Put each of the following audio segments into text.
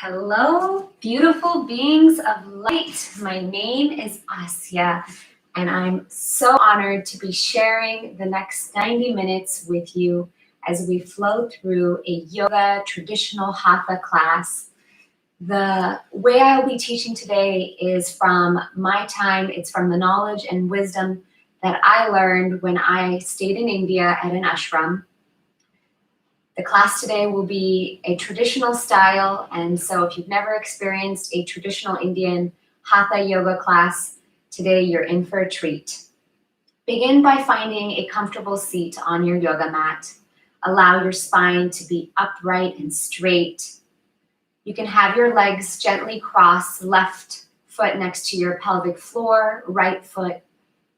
Hello, beautiful beings of light. My name is Asya, and I'm so honored to be sharing the next 90 minutes with you as we flow through a yoga traditional Hatha class. The way I'll be teaching today is from my time. It's from the knowledge and wisdom that I learned when I stayed in India at an ashram. The class today will be a traditional style, and so if you've never experienced a traditional Indian Hatha yoga class, today you're in for a treat. Begin by finding a comfortable seat on your yoga mat. Allow your spine to be upright and straight. You can have your legs gently crossed, left foot next to your pelvic floor, right foot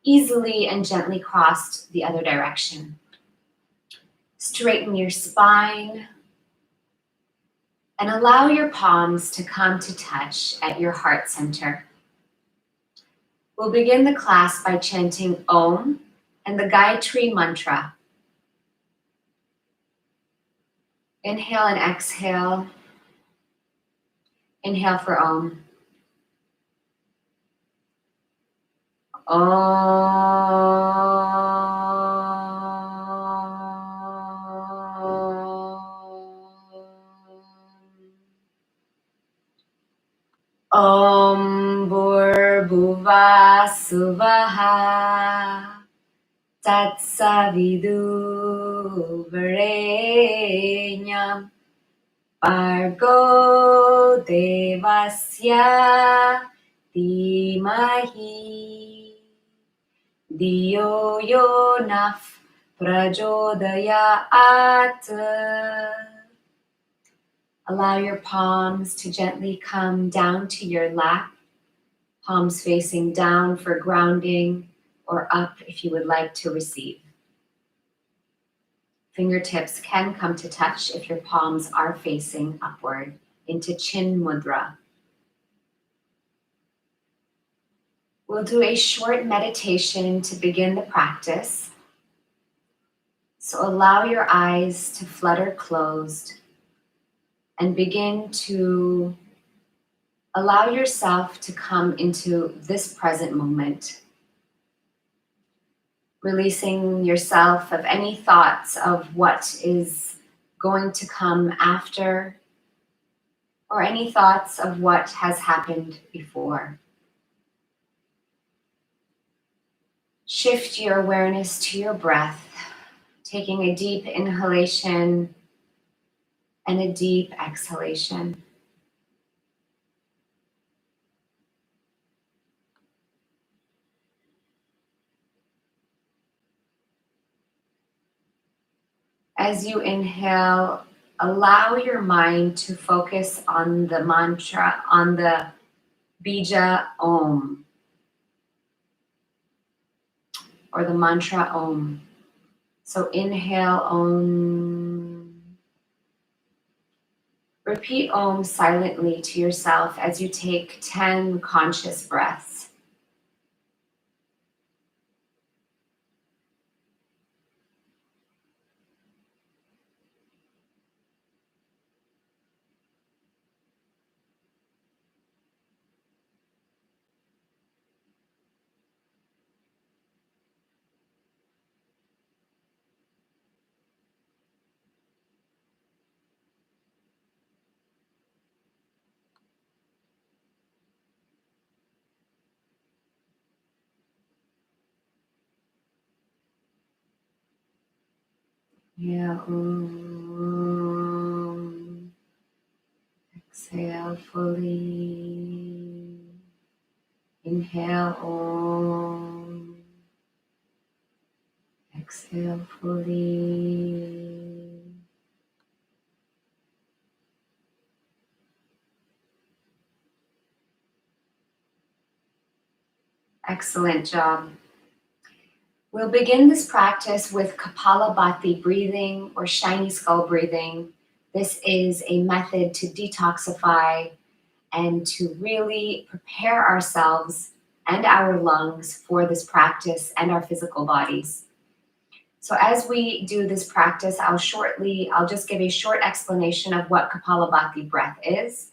easily and gently crossed the other direction. Straighten your spine and allow your palms to come to touch at your heart center. We'll begin the class by chanting Om and the Gayatri mantra. Inhale and exhale. Inhale for Om. Om Bhurbhuva Suvaha Tatsavidu Varenyam Bhargo Devasya Dhimahi Diyo Yo Naf Prachodayat. Allow your palms to gently come down to your lap, palms facing down for grounding or up if you would like to receive. Fingertips can come to touch if your palms are facing upward into Chin Mudra. We'll do a short meditation to begin the practice. So allow your eyes to flutter closed and begin to allow yourself to come into this present moment. Releasing yourself of any thoughts of what is going to come after, or any thoughts of what has happened before. Shift your awareness to your breath, taking a deep inhalation and a deep exhalation. As you inhale, allow your mind to focus on the mantra, on the bija Om, or the mantra Om. So inhale Om. Repeat Om silently to yourself as you take 10 conscious breaths. Yeah, Om. Exhale fully. Inhale Om. Exhale fully. Excellent job. We'll begin this practice with Kapalabhati breathing or shiny skull breathing. This is a method to detoxify and to really prepare ourselves and our lungs for this practice and our physical bodies. So as we do this practice, I'll just give a short explanation of what Kapalabhati breath is.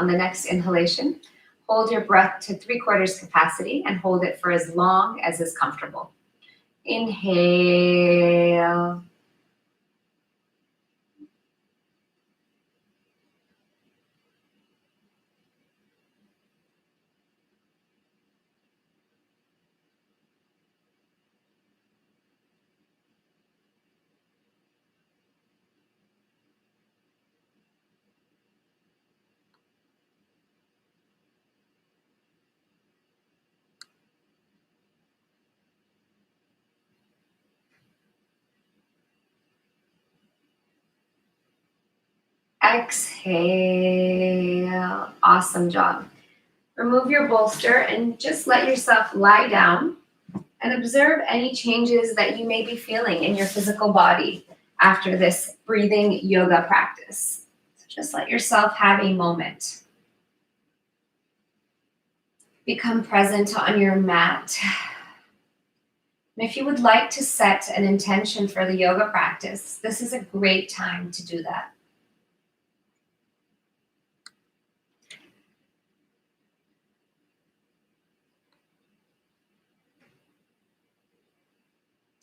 On the next inhalation, hold your breath to 3/4 capacity and hold it for as long as is comfortable. Inhale. Exhale. Awesome job. Remove your bolster and just let yourself lie down and observe any changes that you may be feeling in your physical body after this breathing yoga practice. So just let yourself have a moment. Become present on your mat. And if you would like to set an intention for the yoga practice, this is a great time to do that.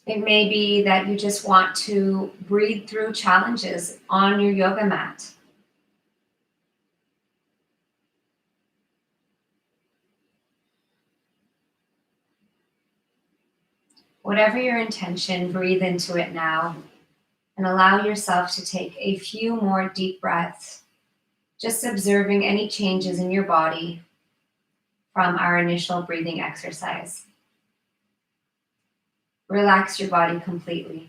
It may be that you just want to breathe through challenges on your yoga mat. Whatever your intention, breathe into it now and allow yourself to take a few more deep breaths, just observing any changes in your body from our initial breathing exercise. Relax your body completely.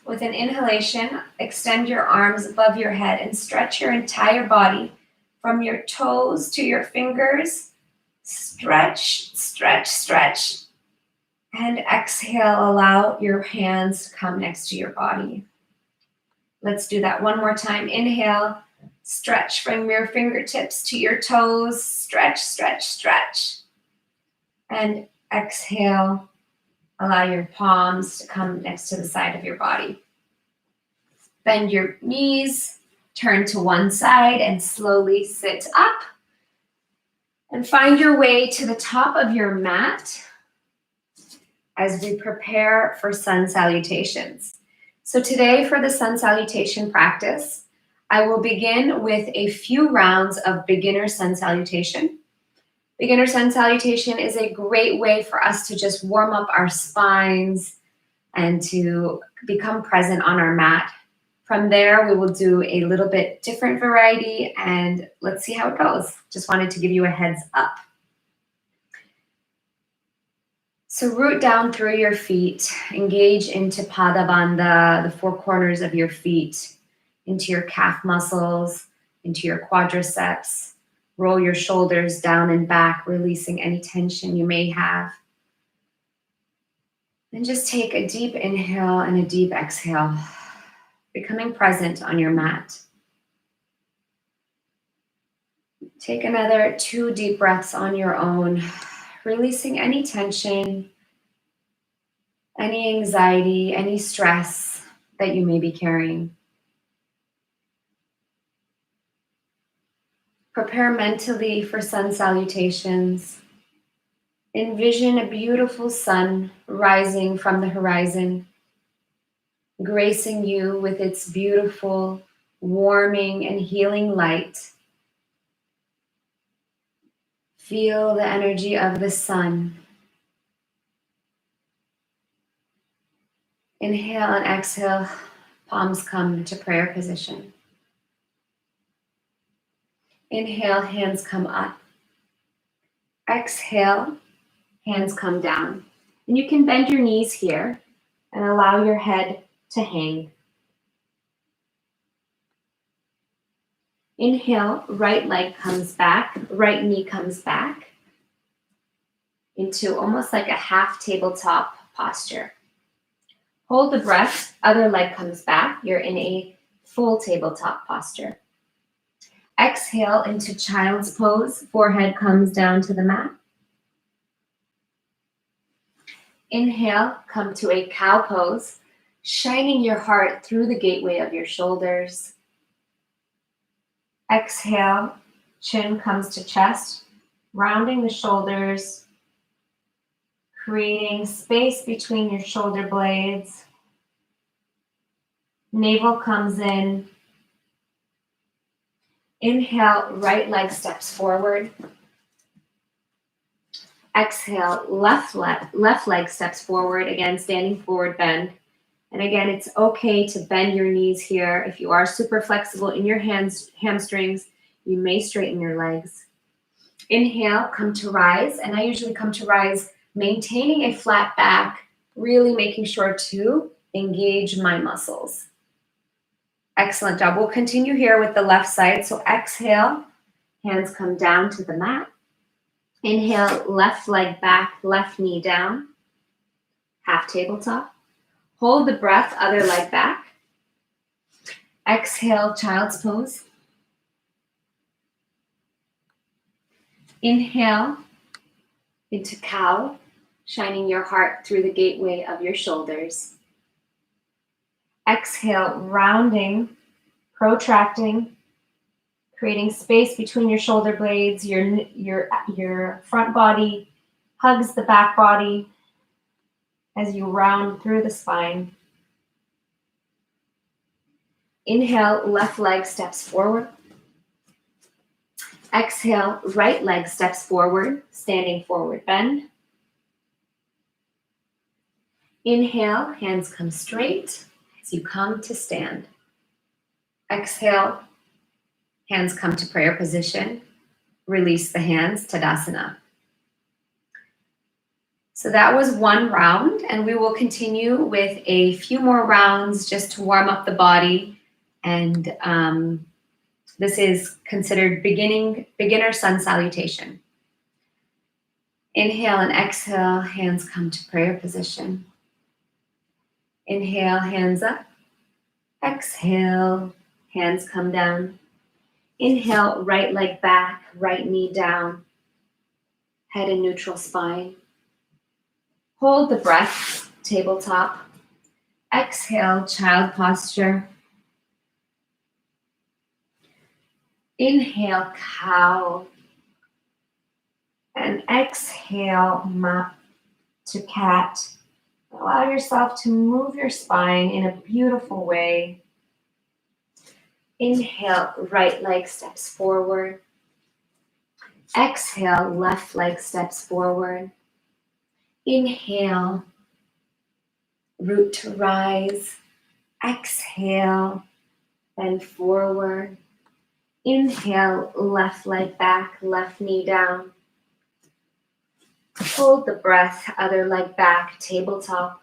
With an inhalation, extend your arms above your head and stretch your entire body from your toes to your fingers. Stretch, stretch, stretch. And exhale, allow your hands to come next to your body. Let's do that one more time. Inhale, stretch from your fingertips to your toes. Stretch, stretch, stretch. And exhale, allow your palms to come next to the side of your body. Bend your knees, turn to one side, and slowly sit up. And find your way to the top of your mat as we prepare for Sun Salutations. So today for the Sun Salutation practice, I will begin with a few rounds of beginner Sun Salutation. Beginner Sun Salutation is a great way for us to just warm up our spines and to become present on our mat. From there, we will do a little bit different variety and let's see how it goes. Just wanted to give you a heads up. So root down through your feet, engage into Pada Bandha, the four corners of your feet, into your calf muscles, into your quadriceps. Roll your shoulders down and back, releasing any tension you may have. And just take a deep inhale and a deep exhale, becoming present on your mat. Take another 2 deep breaths on your own, releasing any tension, any anxiety, any stress that you may be carrying. Prepare mentally for Sun Salutations. Envision a beautiful sun rising from the horizon, gracing you with its beautiful, warming and healing light. Feel the energy of the sun. Inhale and exhale, palms come to prayer position. Inhale, hands come up. Exhale, hands come down. And you can bend your knees here and allow your head to hang. Inhale, right leg comes back, right knee comes back into almost like a half tabletop posture. Hold the breath, other leg comes back. You're in a full tabletop posture. Exhale into child's pose, forehead comes down to the mat. Inhale, come to a cow pose, shining your heart through the gateway of your shoulders. Exhale, chin comes to chest, rounding the shoulders, creating space between your shoulder blades. Navel comes in. Inhale, right leg steps forward. Exhale, left leg steps forward, again, standing forward bend. And again, it's okay to bend your knees here. If you are super flexible in your hamstrings, you may straighten your legs. Inhale, come to rise. And I usually come to rise maintaining a flat back, really making sure to engage my muscles. Excellent job. We'll continue here with the left side. So exhale, hands come down to the mat. Inhale, left leg back, left knee down. Half tabletop. Hold the breath, other leg back. Exhale, child's pose. Inhale into cow, shining your heart through the gateway of your shoulders. Exhale, rounding, protracting, creating space between your shoulder blades. Your front body hugs the back body as you round through the spine. Inhale, left leg steps forward. Exhale, right leg steps forward, standing forward bend. Inhale, hands come straight as you come to stand. Exhale, hands come to prayer position. Release the hands, Tadasana. So that was one round, and we will continue with a few more rounds just to warm up the body. And this is considered beginner Sun Salutation. Inhale and exhale, hands come to prayer position. Inhale, hands up. Exhale, hands come down. Inhale, right leg back, right knee down. Head in neutral spine. Hold the breath, tabletop. Exhale, child posture. Inhale, cow. And exhale, mat to cat. Allow yourself to move your spine in a beautiful way. Inhale, right leg steps forward. Exhale, left leg steps forward. Inhale, root to rise. Exhale, bend forward. Inhale, left leg back, left knee down. Hold the breath, other leg back, tabletop.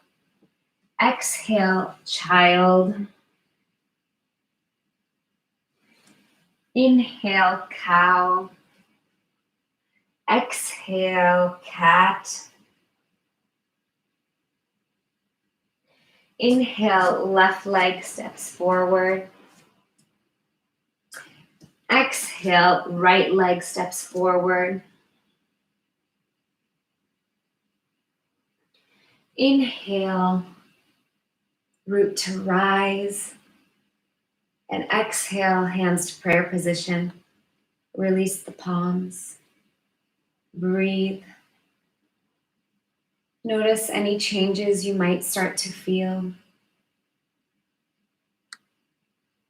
Exhale, child. Inhale, cow. Exhale, cat. Inhale, left leg steps forward. Exhale, right leg steps forward. Inhale, root to rise. And exhale, hands to prayer position. Release the palms. Breathe. Notice any changes you might start to feel.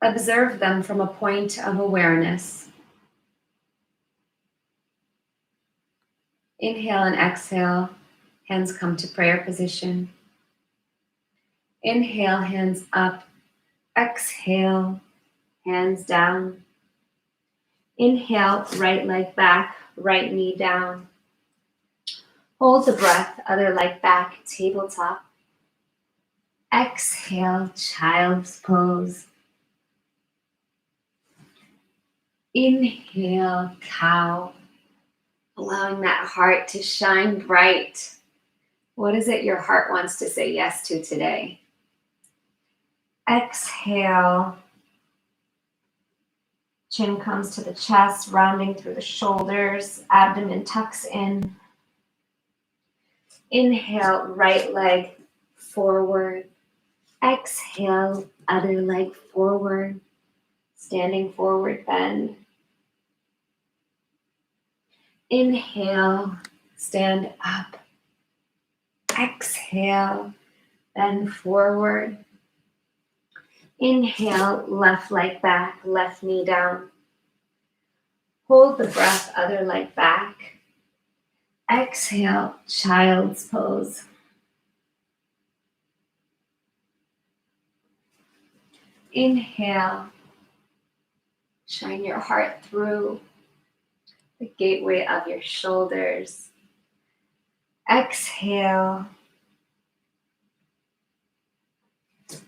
Observe them from a point of awareness. Inhale and exhale, hands come to prayer position. Inhale, hands up. Exhale, hands down. Inhale, right leg back, right knee down. Hold the breath, other leg back, tabletop. Exhale, child's pose. Inhale, cow. Allowing that heart to shine bright. What is it your heart wants to say yes to today? Exhale. Chin comes to the chest, rounding through the shoulders, abdomen tucks in. Inhale, right leg forward. Exhale, other leg forward, standing forward bend. Inhale, stand up. Exhale, bend forward. Inhale, left leg back, left knee down. Hold the breath, other leg back. Exhale, child's pose. Inhale, shine your heart through the gateway of your shoulders. Exhale.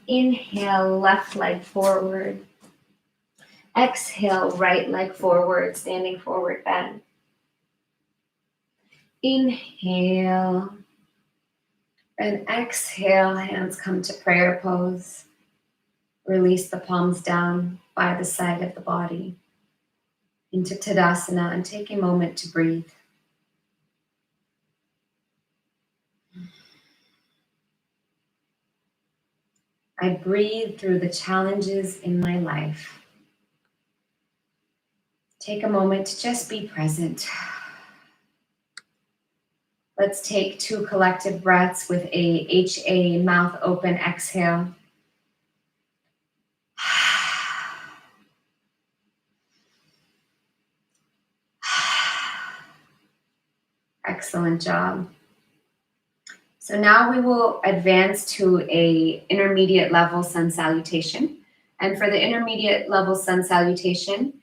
Inhale, left leg forward. Exhale, right leg forward, standing forward bend. Inhale. And exhale, hands come to prayer pose. Release the palms down by the side of the body into Tadasana and take a moment to breathe. I breathe through the challenges in my life. Take a moment to just be present. Let's take 2 collective breaths with a HA mouth open exhale. Excellent job. So now we will advance to a intermediate level Sun Salutation. And for the intermediate level Sun Salutation,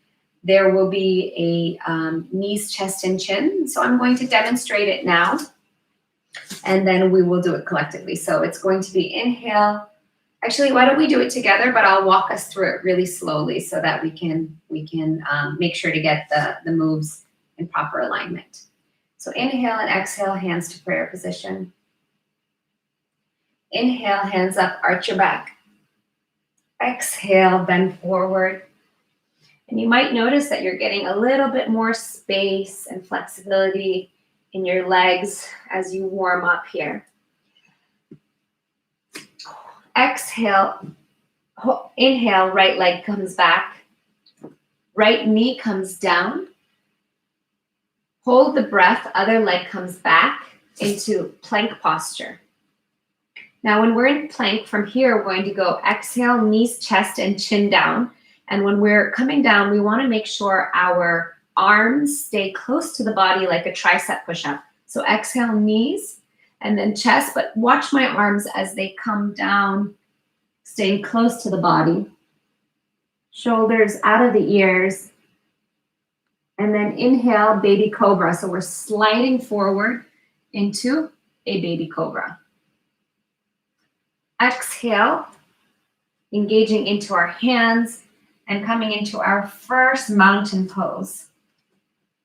there will be a knees, chest, and chin. So I'm going to demonstrate it now, and then we will do it collectively. So it's going to be inhale. Actually, why don't we do it together, but I'll walk us through it really slowly so that we can make sure to get the moves in proper alignment. So inhale and exhale, hands to prayer position. Inhale, hands up, arch your back. Exhale, bend forward. And you might notice that you're getting a little bit more space and flexibility in your legs as you warm up here. Exhale, inhale, right leg comes back. Right knee comes down. Hold the breath, other leg comes back into plank posture. Now, when we're in plank, from here, we're going to go exhale, knees, chest, and chin down. And when we're coming down, we want to make sure our arms stay close to the body like a tricep push-up. So exhale, knees, and then chest, but watch my arms as they come down, staying close to the body. Shoulders out of the ears. And then inhale, baby cobra. So we're sliding forward into a baby cobra. Exhale, engaging into our hands and coming into our first mountain pose.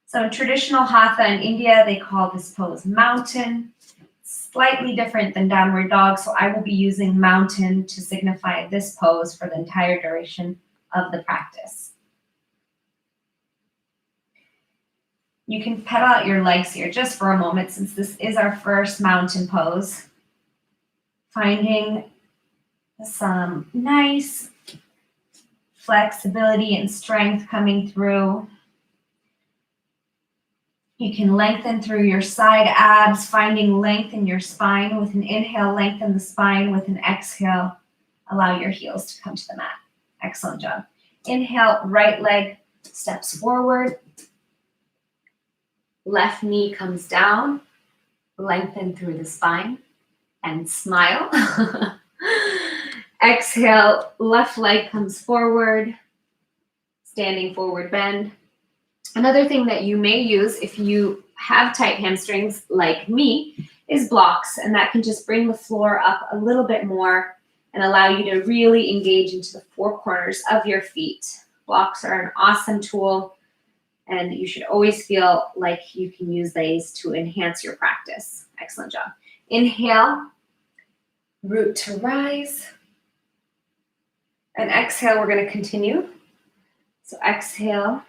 So in traditional Hatha in India, they call this pose mountain. Slightly different than downward dog, so I will be using mountain to signify this pose for the entire duration of the practice. You can pedal out your legs here just for a moment since this is our first mountain pose. Finding some nice flexibility and strength coming through. You can lengthen through your side abs, finding length in your spine. With an inhale, lengthen the spine. With an exhale, allow your heels to come to the mat. Excellent job. Inhale, right leg steps forward. Left knee comes down. Lengthen through the spine and smile. Exhale, left leg comes forward. Standing forward bend. Another thing that you may use if you have tight hamstrings like me is blocks, and that can just bring the floor up a little bit more and allow you to really engage into the 4 corners of your feet. Blocks are an awesome tool, and you should always feel like you can use these to enhance your practice. Excellent job. Inhale, root to rise. And exhale, we're going to continue. So exhale.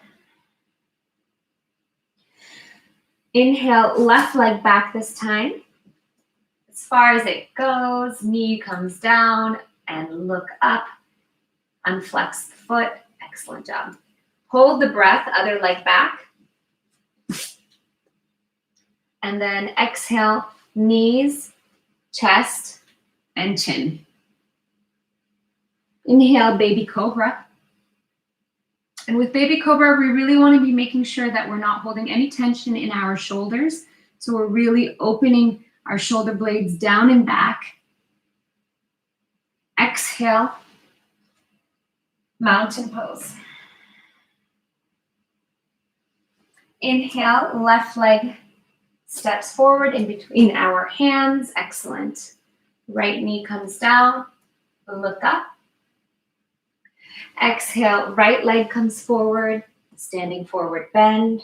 Inhale, left leg back this time. As far as it goes, knee comes down and look up. Unflex the foot. Excellent job. Hold the breath, other leg back. And then exhale, knees, chest, and chin. Inhale, baby cobra. And with baby cobra, we really want to be making sure that we're not holding any tension in our shoulders. So we're really opening our shoulder blades down and back. Exhale, mountain pose. Inhale, left leg steps forward in between our hands. Excellent. Right knee comes down. Look up. Exhale, right leg comes forward. Standing forward bend.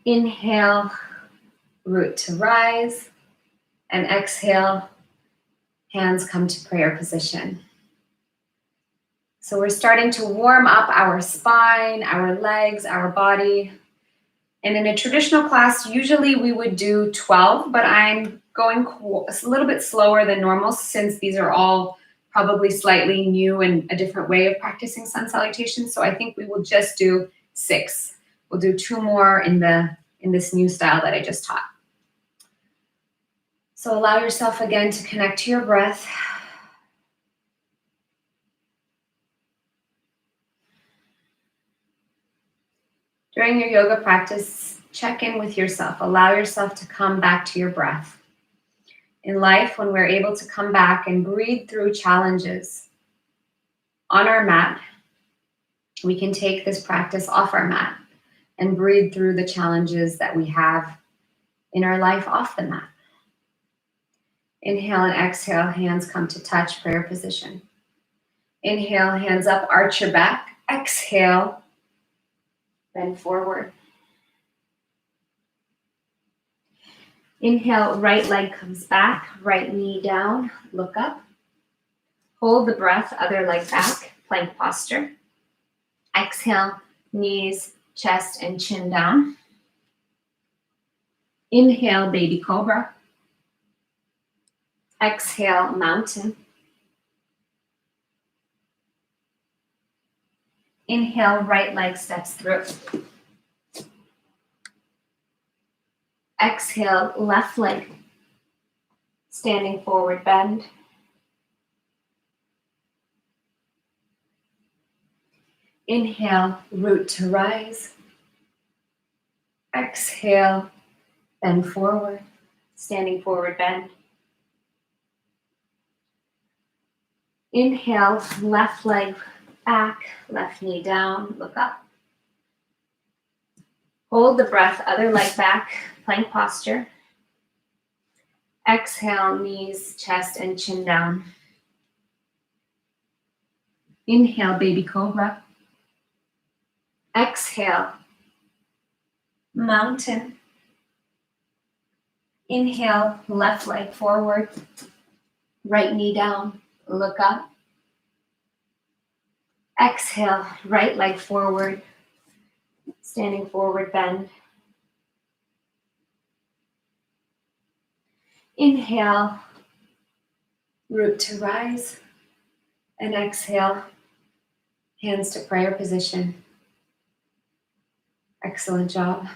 Inhale, root to rise. And exhale, hands come to prayer position. So we're starting to warm up our spine, our legs, our body. And in a traditional class, usually we would do 12, but I'm going a little bit slower than normal since these are all probably slightly new and a different way of practicing sun salutation. So I think we will just do 6. We'll do 2 more in this new style that I just taught. So allow yourself again to connect to your breath. During your yoga practice, check in with yourself. Allow yourself to come back to your breath. In life, when we're able to come back and breathe through challenges on our mat, we can take this practice off our mat and breathe through the challenges that we have in our life off the mat. Inhale and exhale, hands come to touch, prayer position. Inhale, hands up, arch your back. Exhale, bend forward. Inhale, right leg comes back, right knee down, look up. Hold the breath, other leg back, plank posture. Exhale, knees, chest, and chin down. Inhale, baby cobra. Exhale, mountain. Inhale, right leg steps through. Exhale, left leg. Standing forward bend. Inhale, root to rise. Exhale, bend forward. Standing forward bend. Inhale, left leg back, left knee down, look up. Hold the breath, other leg back, plank posture. Exhale, knees, chest, and chin down. Inhale, baby cobra. Exhale, mountain. Inhale, left leg forward, right knee down, look up. Exhale, right leg forward, standing forward bend. Inhale, root to rise, and exhale, hands to prayer position. Excellent job.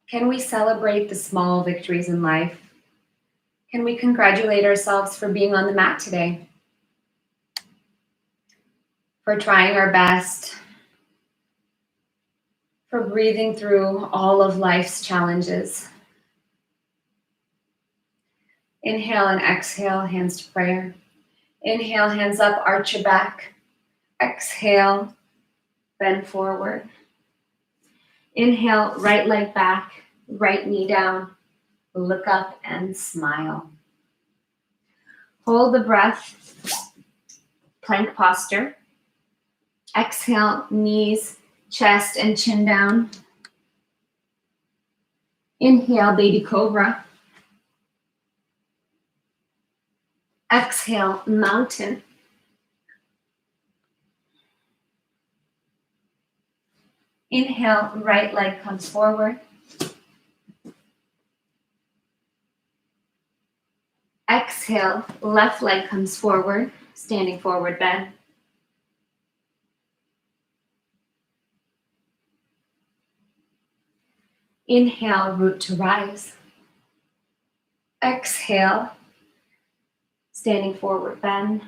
Can we celebrate the small victories in life? Can we congratulate ourselves for being on the mat today? For trying our best? For breathing through all of life's challenges? Inhale and exhale, hands to prayer. Inhale, hands up, arch your back. Exhale, bend forward. Inhale, right leg back, right knee down. Look up and smile. Hold the breath, plank posture. Exhale, knees, chest and chin down. Inhale, baby cobra. Exhale, mountain. Inhale, right leg comes forward. Exhale, left leg comes forward, standing forward bend. Inhale, root to rise. Exhale, standing forward bend.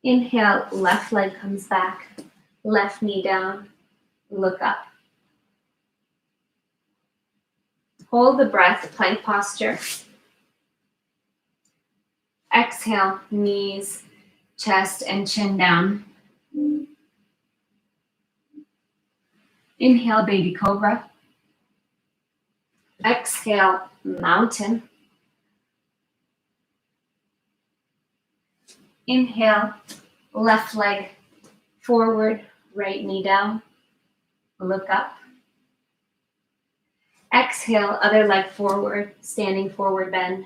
Inhale, left leg comes back, left knee down, look up. Hold the breath, plank posture. Exhale, knees, chest, and chin down. Inhale, baby cobra. Exhale, mountain. Inhale, left leg forward, right knee down, look up. Exhale, other leg forward, standing forward bend.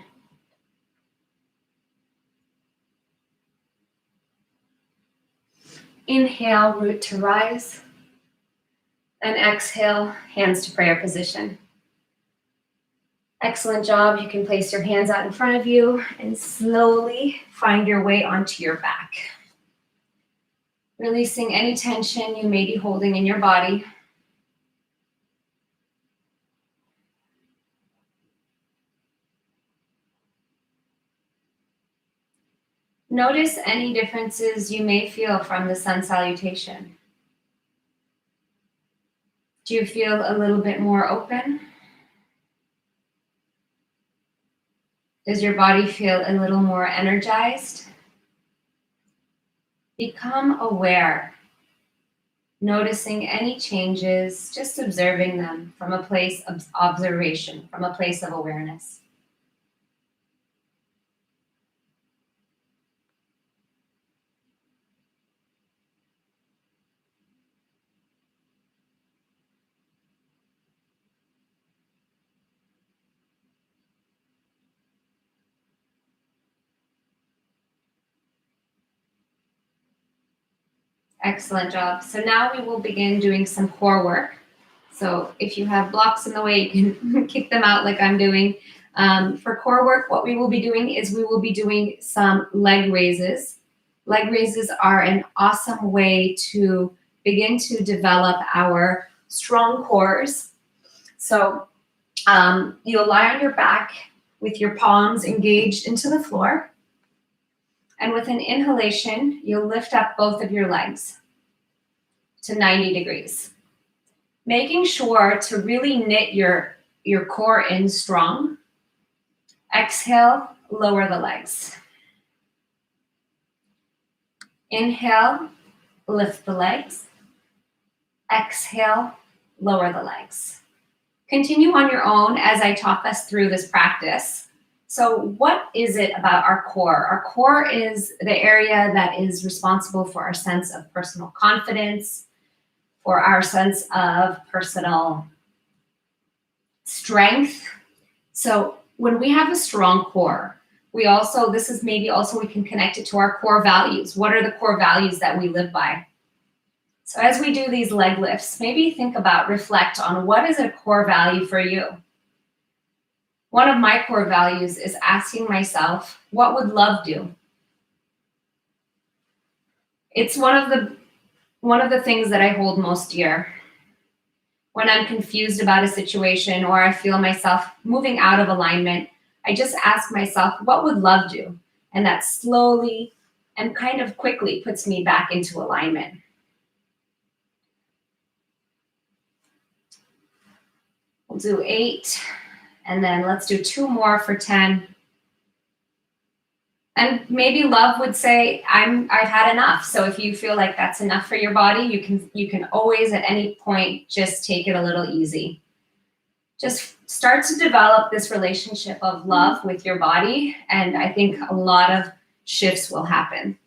Inhale, root to rise. And exhale, hands to prayer position. Excellent job. You can place your hands out in front of you and slowly find your way onto your back. Releasing any tension you may be holding in your body. Notice any differences you may feel from the Sun Salutation. Do you feel a little bit more open? Does your body feel a little more energized? Become aware, noticing any changes, just observing them from a place of observation, from a place of awareness. Excellent job. So now we will begin doing some core work. So if you have blocks in the way, you can kick them out like I'm doing. For core work, what we will be doing is we will be doing some leg raises. Leg raises are an awesome way to begin to develop our strong cores. So you'll lie on your back with your palms engaged into the floor. And with an inhalation, you'll lift up both of your legs to 90 degrees. Making sure to really knit your core in strong. Exhale, lower the legs. Inhale, lift the legs. Exhale, lower the legs. Continue on your own as I talk us through this practice. So what is it about our core? Our core is the area that is responsible for our sense of personal confidence, for our sense of personal strength. So when we have a strong core, we can connect it to our core values. What are the core values that we live by? So as we do these leg lifts, maybe reflect on what is a core value for you. One of my core values is asking myself, what would love do? It's one of the things that I hold most dear. When I'm confused about a situation or I feel myself moving out of alignment, I just ask myself, what would love do? And that slowly and kind of quickly puts me back into alignment. We'll do 8, and then let's do 2 more for 10. And maybe love would say, I've had enough. So if you feel like that's enough for your body, you can always at any point just take it a little easy. Just start to develop this relationship of love with your body, and I think a lot of shifts will happen.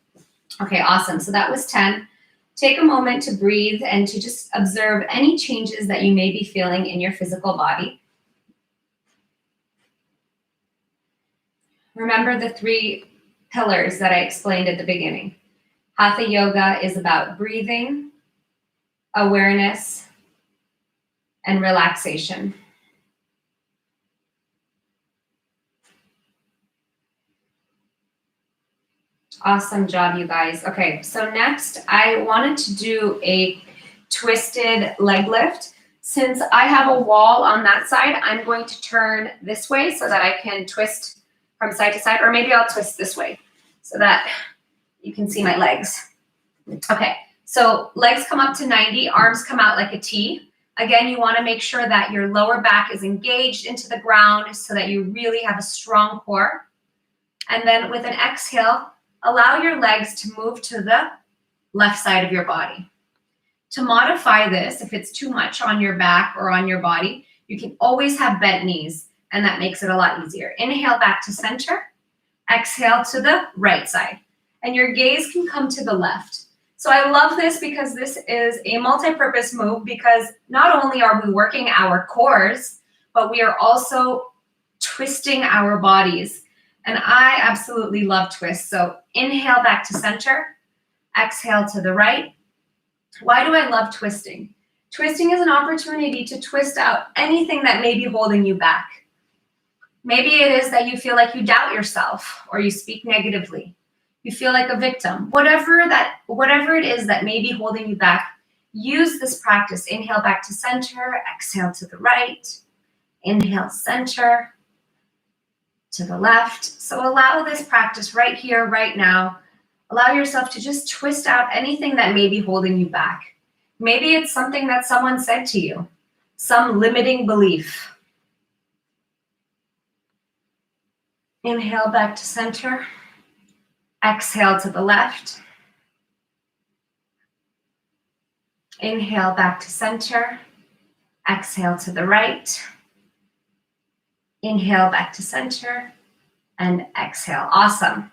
Okay, awesome. So that was 10. Take a moment to breathe and to just observe any changes that you may be feeling in your physical body. Remember the 3 pillars that I explained at the beginning. Hatha yoga is about breathing, awareness, and relaxation. Awesome job, you guys. Okay, so next I wanted to do a twisted leg lift. Since I have a wall on that side, I'm going to turn this way so that I can twist from side to side, or maybe I'll twist this way so that you can see my legs. Okay, so legs come up to 90, arms come out like a T. Again, you want to make sure that your lower back is engaged into the ground so that you really have a strong core. And then with an exhale, allow your legs to move to the left side of your body. To modify this, if it's too much on your back or on your body, you can always have bent knees, and that makes it a lot easier. Inhale back to center, exhale to the right side, and your gaze can come to the left. So I love this because this is a multi-purpose move, because not only are we working our cores, but we are also twisting our bodies. And I absolutely love twists. So inhale back to center, exhale to the right. Why do I love twisting? Twisting is an opportunity to twist out anything that may be holding you back. Maybe it is that you feel like you doubt yourself, or you speak negatively. You feel like a victim. Whatever it is that may be holding you back, use this practice. Inhale back to center, exhale to the right. Inhale center, to the left. So allow this practice right here, right now. Allow yourself to just twist out anything that may be holding you back. Maybe it's something that someone said to you, some limiting belief. Inhale back to center. Exhale to the left. Inhale back to center. Exhale to the right. Inhale back to center and exhale. Awesome.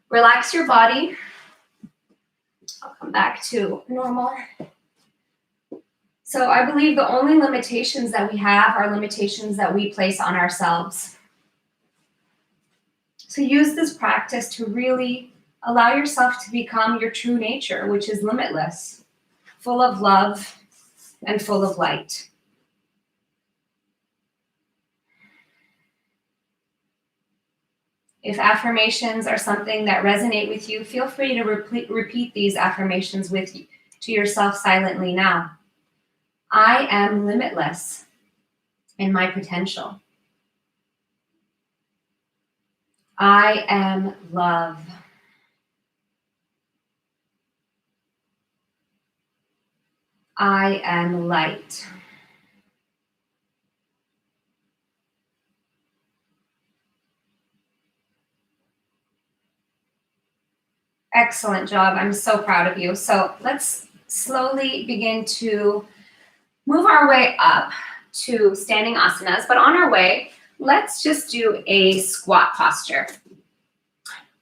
Relax your body. I'll come back to normal. So I believe the only limitations that we have are limitations that we place on ourselves. So use this practice to really allow yourself to become your true nature, which is limitless, full of love and full of light. If affirmations are something that resonate with you, feel free to repeat these affirmations to yourself silently now. I am limitless in my potential. I am love. I am light. Excellent job. I'm so proud of you. So let's slowly begin to move our way up to standing asanas. But on our way, let's just do a squat posture.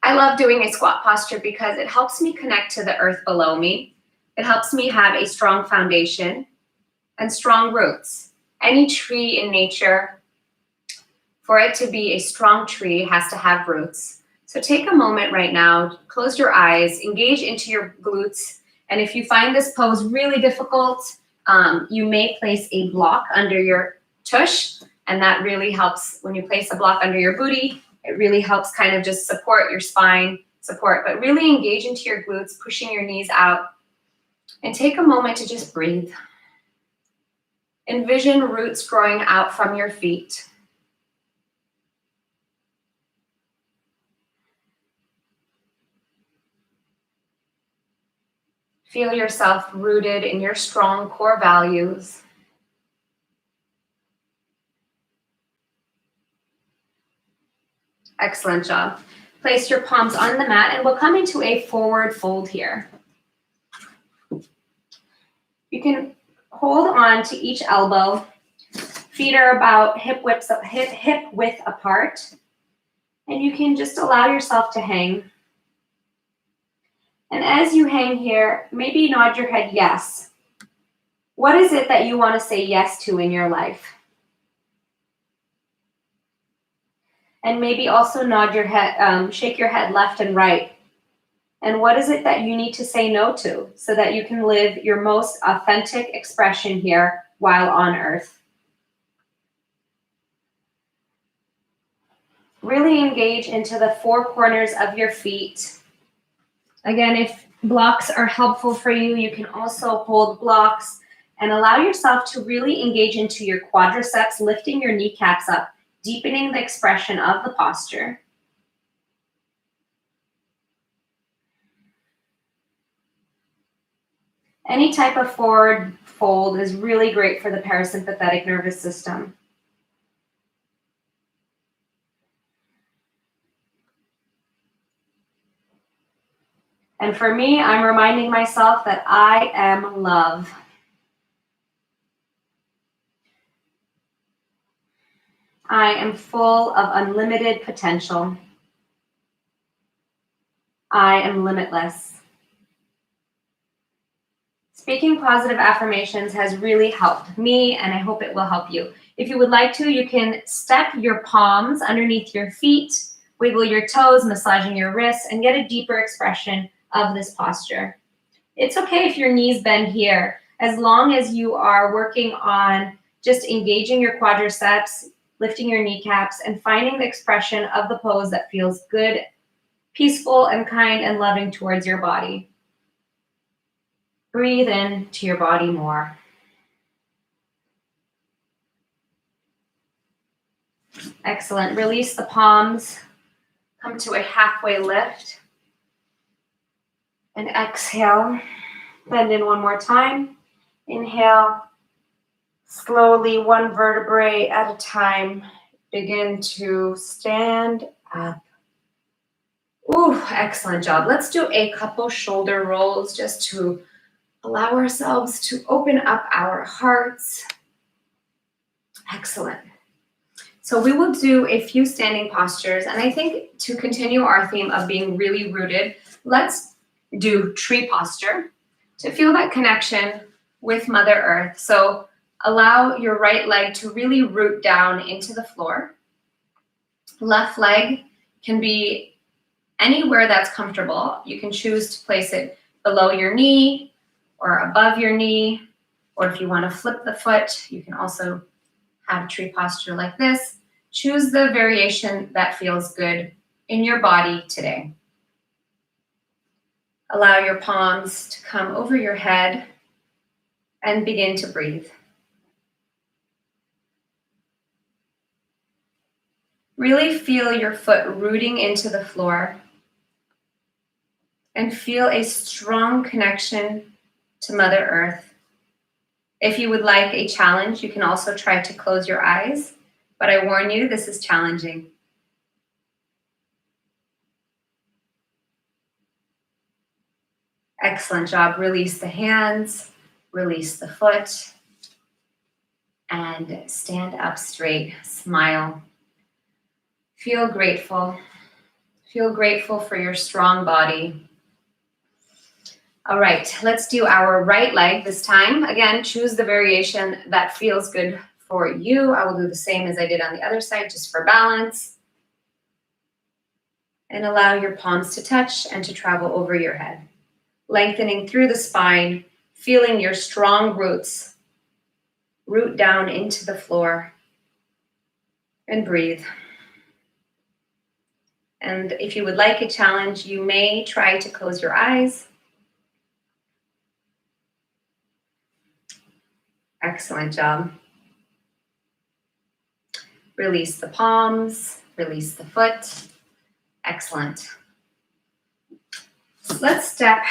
I love doing a squat posture because it helps me connect to the earth below me. It helps me have a strong foundation and strong roots. Any tree in nature, for it to be a strong tree, has to have roots. So take a moment right now, close your eyes, engage into your glutes. And if you find this pose really difficult, you may place a block under your tush. And that really helps when you place a block under your booty. It really helps kind of just support your spine, but really engage into your glutes, pushing your knees out. And take a moment to just breathe. Envision roots growing out from your feet. Feel yourself rooted in your strong core values. Excellent job. Place your palms on the mat and we'll come into a forward fold here. You can hold on to each elbow. Feet are about hip width apart. And you can just allow yourself to hang. And as you hang here, maybe nod your head yes. What is it that you want to say yes to in your life? And maybe also nod your head, shake your head left and right. And what is it that you need to say no to so that you can live your most authentic expression here while on earth? Really engage into the four corners of your feet. Again, if blocks are helpful for you, you can also hold blocks and allow yourself to really engage into your quadriceps, lifting your kneecaps up, deepening the expression of the posture. Any type of forward fold is really great for the parasympathetic nervous system. And for me, I'm reminding myself that I am love. I am full of unlimited potential. I am limitless. Speaking positive affirmations has really helped me, and I hope it will help you. If you would like to, you can step your palms underneath your feet, wiggle your toes, massaging your wrists, and get a deeper expression of this posture. It's okay if your knees bend here, as long as you are working on just engaging your quadriceps, lifting your kneecaps, and finding the expression of the pose that feels good, peaceful, and kind and loving towards your body. Breathe into your body more. Excellent. Release the palms. Come to a halfway lift. And exhale. Bend in one more time. Inhale. Slowly, one vertebrae at a time, begin to stand up. Ooh, excellent job. Let's do a couple shoulder rolls just to allow ourselves to open up our hearts. Excellent. So we will do a few standing postures. And I think to continue our theme of being really rooted, let's do tree posture to feel that connection with Mother Earth. So allow your right leg to really root down into the floor. Left leg can be anywhere that's comfortable. You can choose to place it below your knee or above your knee, or if you want to flip the foot, you can also have tree posture like this. Choose the variation that feels good in your body today. Allow your palms to come over your head and begin to breathe. Really feel your foot rooting into the floor and feel a strong connection to Mother Earth. If you would like a challenge, you can also try to close your eyes, but I warn you, this is challenging. Excellent job. Release the hands, release the foot, and stand up straight. Smile. Feel grateful. Feel grateful for your strong body. All right, let's do our right leg this time. Again, choose the variation that feels good for you. I will do the same as I did on the other side, just for balance. And allow your palms to touch and to travel over your head. Lengthening through the spine, feeling your strong roots root down into the floor. And breathe. And if you would like a challenge, you may try to close your eyes. Excellent job. Release the palms, release the foot. Excellent. Let's step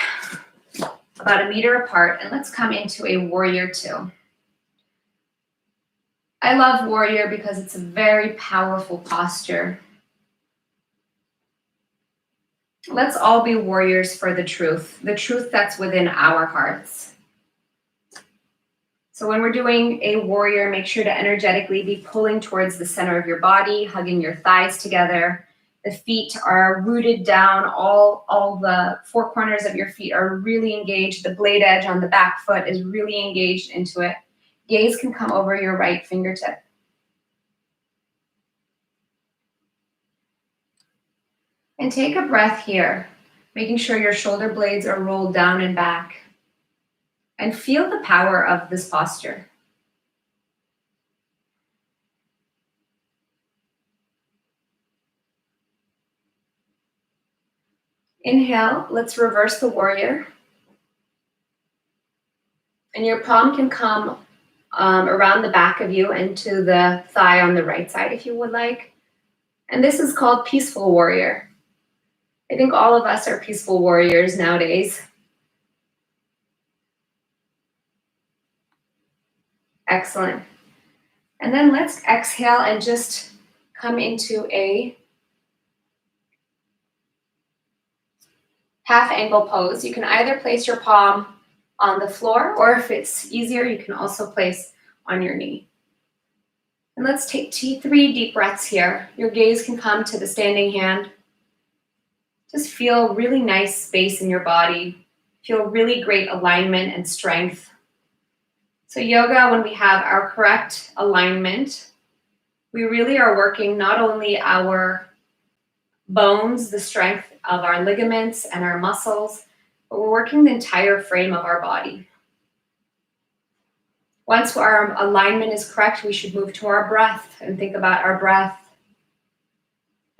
about 1 meter apart and let's come into a warrior two. I love warrior because it's a very powerful posture. Let's all be warriors for the truth that's within our hearts. So when we're doing a warrior, make sure to energetically be pulling towards the center of your body, hugging your thighs together. The feet are rooted down. All the four corners of your feet are really engaged. The blade edge on the back foot is really engaged into it. Gaze can come over your right fingertip. And take a breath here, making sure your shoulder blades are rolled down and back. And feel the power of this posture. Inhale, let's reverse the warrior. And your palm can come around the back of you and to the thigh on the right side if you would like. And this is called peaceful warrior. I think all of us are peaceful warriors nowadays. Excellent. And then let's exhale and just come into a half angle pose. You can either place your palm on the floor, or if it's easier, you can also place on your knee. And let's take 3 deep breaths here. Your gaze can come to the standing hand. Just feel really nice space in your body. Feel really great alignment and strength. So yoga, when we have our correct alignment, we really are working not only our bones, the strength of our ligaments and our muscles, but we're working the entire frame of our body. Once our alignment is correct, we should move to our breath and think about our breath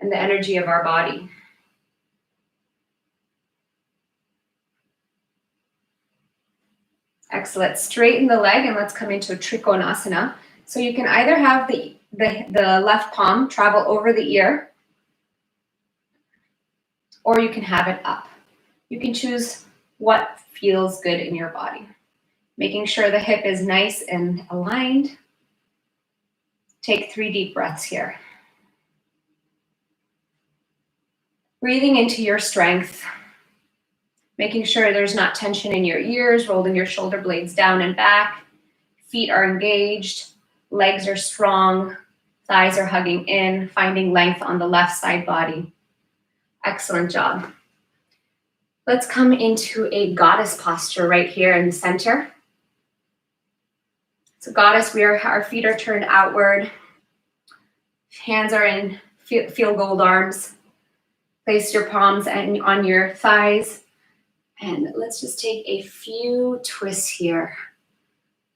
and the energy of our body. Excellent. Straighten the leg and let's come into a Trikonasana. So you can either have the left palm travel over the ear, or you can have it up. You can choose what feels good in your body. Making sure the hip is nice and aligned. Take 3 deep breaths here. Breathing into your strength. Making sure there's not tension in your ears, rolling your shoulder blades down and back. Feet are engaged, legs are strong, thighs are hugging in, finding length on the left side body. Excellent job. Let's come into a goddess posture right here in the center. So goddess, our feet are turned outward. Hands are in feel gold arms. Place your palms on your thighs. And let's just take a few twists here,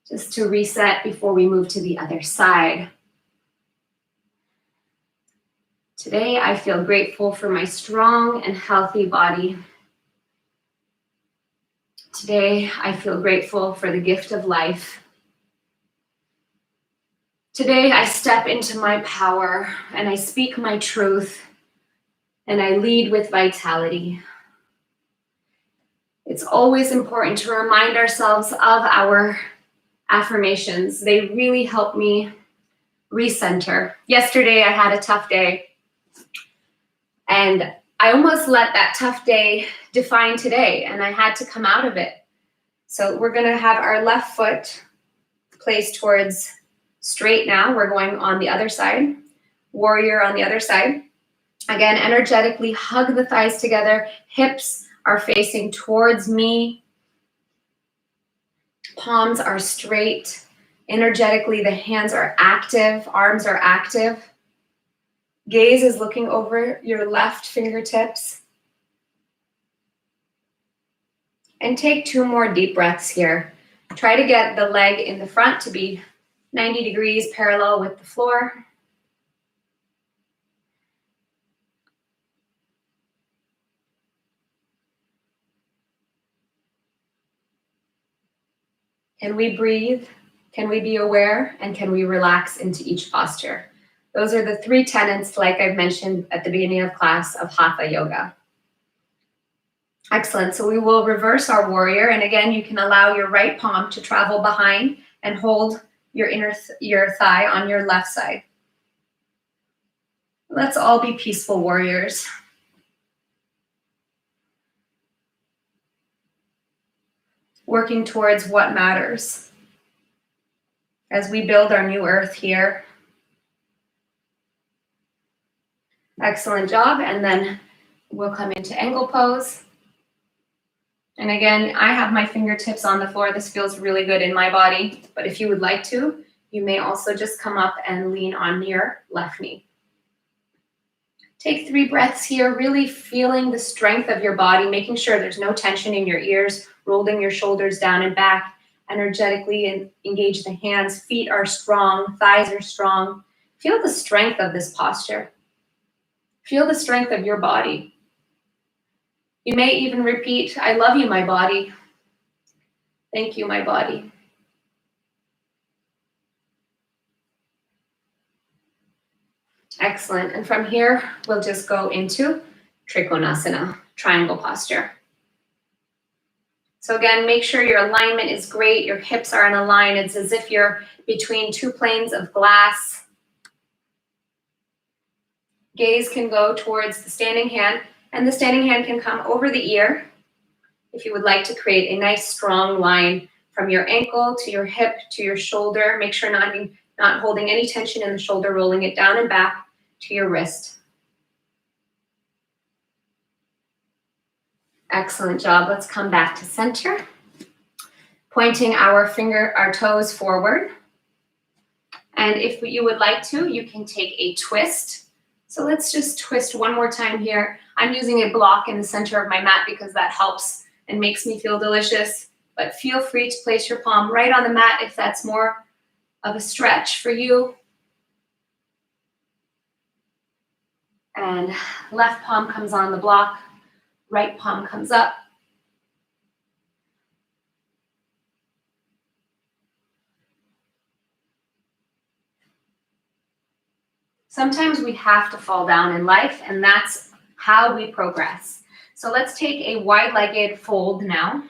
just to reset before we move to the other side. Today, I feel grateful for my strong and healthy body. Today, I feel grateful for the gift of life. Today, I step into my power and I speak my truth and I lead with vitality. It's always important to remind ourselves of our affirmations. They really help me recenter. Yesterday, I had a tough day, and I almost let that tough day define today, and I had to come out of it. So we're going to have our left foot placed towards straight now. We're going on the other side. Warrior on the other side. Again, energetically hug the thighs together. Hips are facing towards me. Palms are straight. Energetically, the hands are active. Arms are active. Gaze is looking over your left fingertips. And take 2 more deep breaths here. Try to get the leg in the front to be 90 degrees parallel with the floor. Can we breathe? Can we be aware? And can we relax into each posture? Those are the 3 tenets, like I've mentioned at the beginning of class, of Hatha yoga. Excellent. So we will reverse our warrior. And again, you can allow your right palm to travel behind and hold your thigh on your left side. Let's all be peaceful warriors. Working towards what matters. As we build our new earth here, Excellent job. And then we'll come into angle pose. And again, I have my fingertips on the floor. This feels really good in my body. But if you would like to, you may also just come up and lean on your left knee. Take 3 breaths here, really feeling the strength of your body, making sure there's no tension in your ears, rolling your shoulders down and back, energetically engage the hands. Feet are strong, thighs are strong. Feel the strength of this posture. Feel the strength of your body. You may even repeat, I love you, my body. Thank you, my body. Excellent. And from here, we'll just go into Trikonasana, triangle posture. So again, make sure your alignment is great. Your hips are in a line. It's as if you're between 2 planes of glass. Gaze can go towards the standing hand, and the standing hand can come over the ear if you would like to create a nice strong line from your ankle to your hip to your shoulder. Make sure not holding any tension in the shoulder, rolling it down and back to your wrist. Excellent job. Let's come back to center. Pointing our toes forward. And if you would like to, you can take a twist. So let's just twist one more time here. I'm using a block in the center of my mat because that helps and makes me feel delicious. But feel free to place your palm right on the mat if that's more of a stretch for you. And left palm comes on the block, right palm comes up. Sometimes we have to fall down in life, and that's how we progress. So let's take a wide-legged fold now.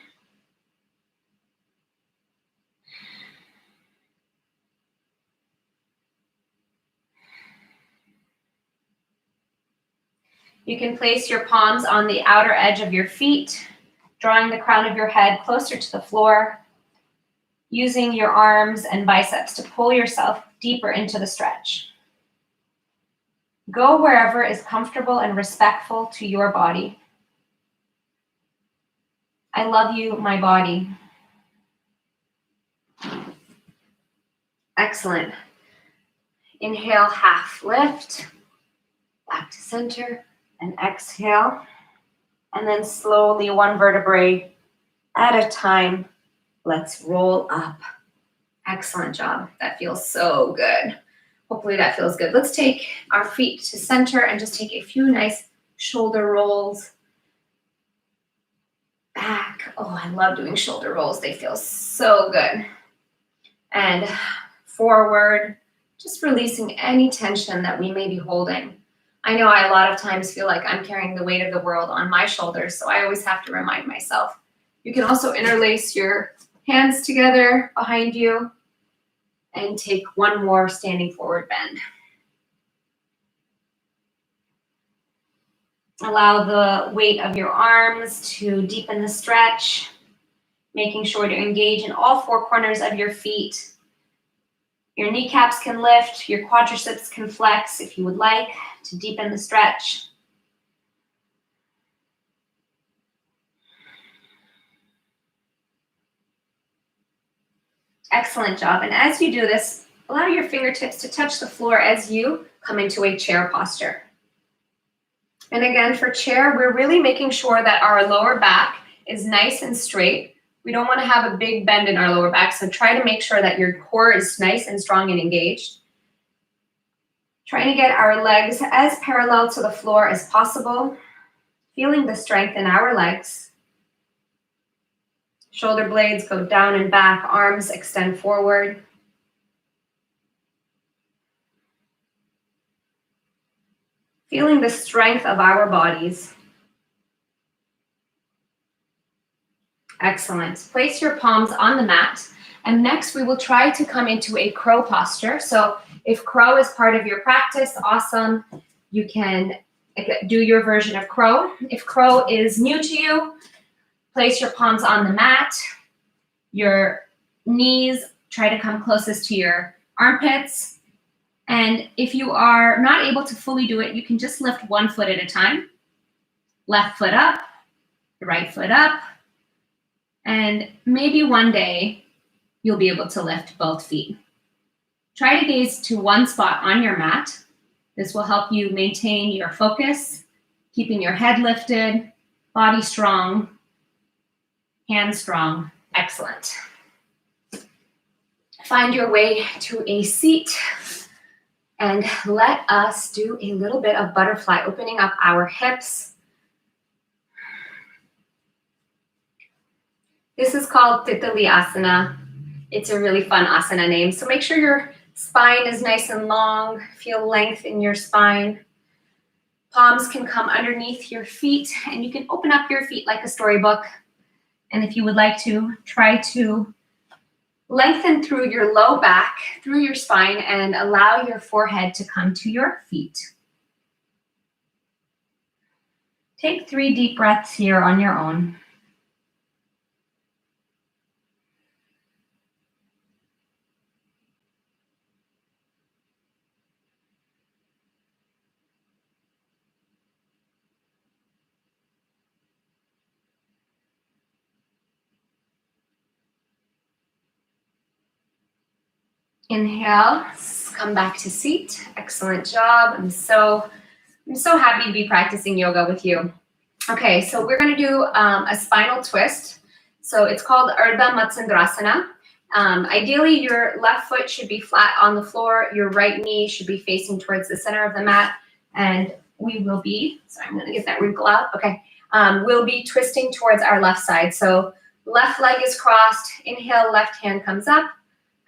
You can place your palms on the outer edge of your feet, drawing the crown of your head closer to the floor, using your arms and biceps to pull yourself deeper into the stretch. Go wherever is comfortable and respectful to your body. I love you, my body. Excellent. Inhale, half lift, back to center, and exhale. And then slowly, one vertebrae at a time, let's roll up. Excellent job. That feels so good. Hopefully that feels good. Let's take our feet to center and just take a few nice shoulder rolls back. Oh, I love doing shoulder rolls. They feel so good. And forward, just releasing any tension that we may be holding. I know I a lot of times feel like I'm carrying the weight of the world on my shoulders, so I always have to remind myself. You can also interlace your hands together behind you and take one more standing forward bend. Allow the weight of your arms to deepen the stretch, making sure to engage in all 4 corners of your feet. Your kneecaps can lift, your quadriceps can flex if you would like to deepen the stretch. Excellent job. And as you do this, allow your fingertips to touch the floor as you come into a chair posture. And again, for chair, we're really making sure that our lower back is nice and straight. We don't want to have a big bend in our lower back, so try to make sure that your core is nice and strong and engaged. Trying to get our legs as parallel to the floor as possible, feeling the strength in our legs. Shoulder blades go down and back, arms extend forward. Feeling the strength of our bodies. Excellent. Place your palms on the mat. And next we will try to come into a crow posture. So if crow is part of your practice, awesome. You can do your version of crow. If crow is new to you, place your palms on the mat. Your knees try to come closest to your armpits. And if you are not able to fully do it, you can just lift one foot at a time. Left foot up, right foot up, and maybe one day you'll be able to lift both feet. Try to gaze to one spot on your mat. This will help you maintain your focus, keeping your head lifted, body strong, hands strong. Excellent. Find your way to a seat and let us do a little bit of butterfly, opening up our hips. This is called Pithily Asana. It's a really fun asana name. So make sure your spine is nice and long. Feel length in your spine. Palms can come underneath your feet, and you can open up your feet like a storybook. And if you would like to, try to lengthen through your low back, through your spine, and allow your forehead to come to your feet. Take 3 deep breaths here on your own. Inhale, come back to seat. Excellent job. I'm so happy to be practicing yoga with you. Okay, so we're going to do a spinal twist. So it's called Ardha Matsyendrasana. Ideally, your left foot should be flat on the floor. Your right knee should be facing towards the center of the mat. And we will be, sorry, I'm going to get that wrinkle out. Okay, we'll be twisting towards our left side. So left leg is crossed. Inhale, left hand comes up,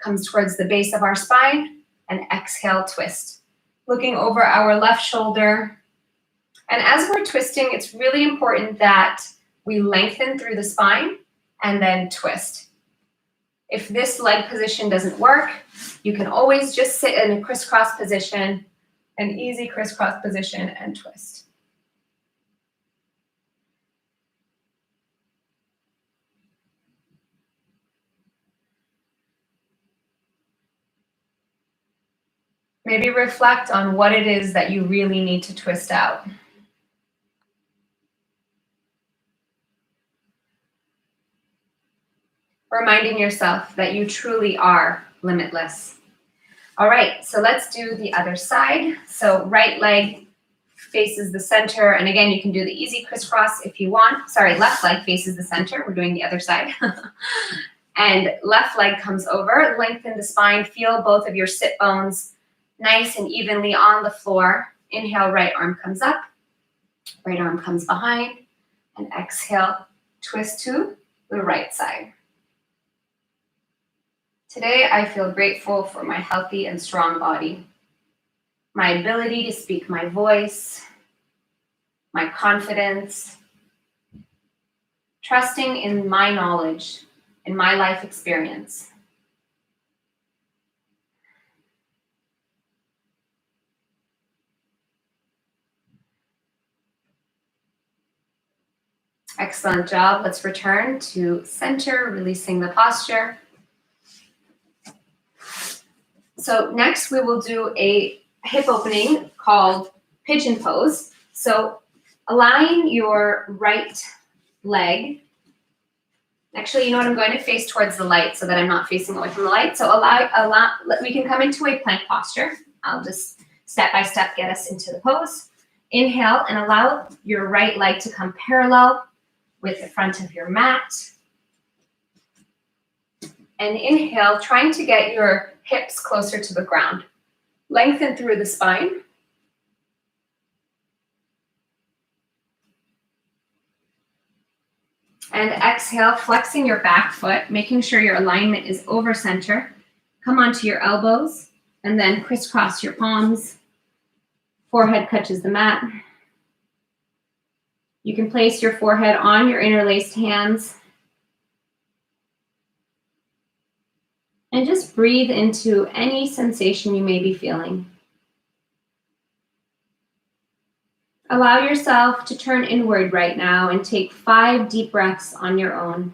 comes towards the base of our spine, and exhale, twist. Looking over our left shoulder. And as we're twisting, it's really important that we lengthen through the spine and then twist. If this leg position doesn't work, you can always just sit in a crisscross position, an easy crisscross position, and twist. Maybe reflect on what it is that you really need to twist out. Reminding yourself that you truly are limitless. All right, so let's do the other side. So right leg faces the center. And again, you can do the easy crisscross if you want. Sorry, left leg faces the center. We're doing the other side. And left leg comes over. Lengthen the spine. Feel both of your sit bones nice and evenly on the floor. Inhale, right arm comes up. Right arm comes behind. And exhale, twist to the right side. Today, I feel grateful for my healthy and strong body, my ability to speak my voice, my confidence, trusting in my knowledge, in my life experience. Excellent job. Let's return to center, releasing the posture. So next we will do a hip opening called pigeon pose. So align your right leg. Actually, you know what? I'm going to face towards the light so that I'm not facing away from the light. So we can come into a plank posture. I'll just step by step get us into the pose. Inhale and allow your right leg to come parallel with the front of your mat. And inhale, trying to get your hips closer to the ground. Lengthen through the spine. And exhale, flexing your back foot, making sure your alignment is over center. Come onto your elbows and then crisscross your palms. Forehead touches the mat. You can place your forehead on your interlaced hands. And just breathe into any sensation you may be feeling. Allow yourself to turn inward right now and take 5 deep breaths on your own.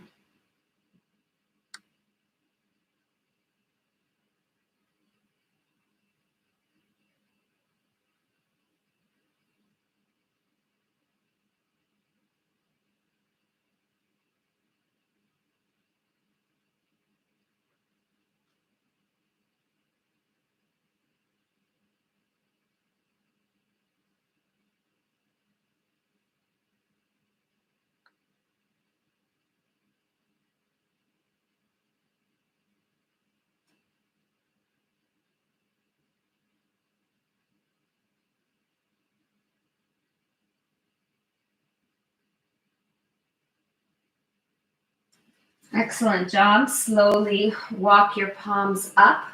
Excellent job. Slowly walk your palms up.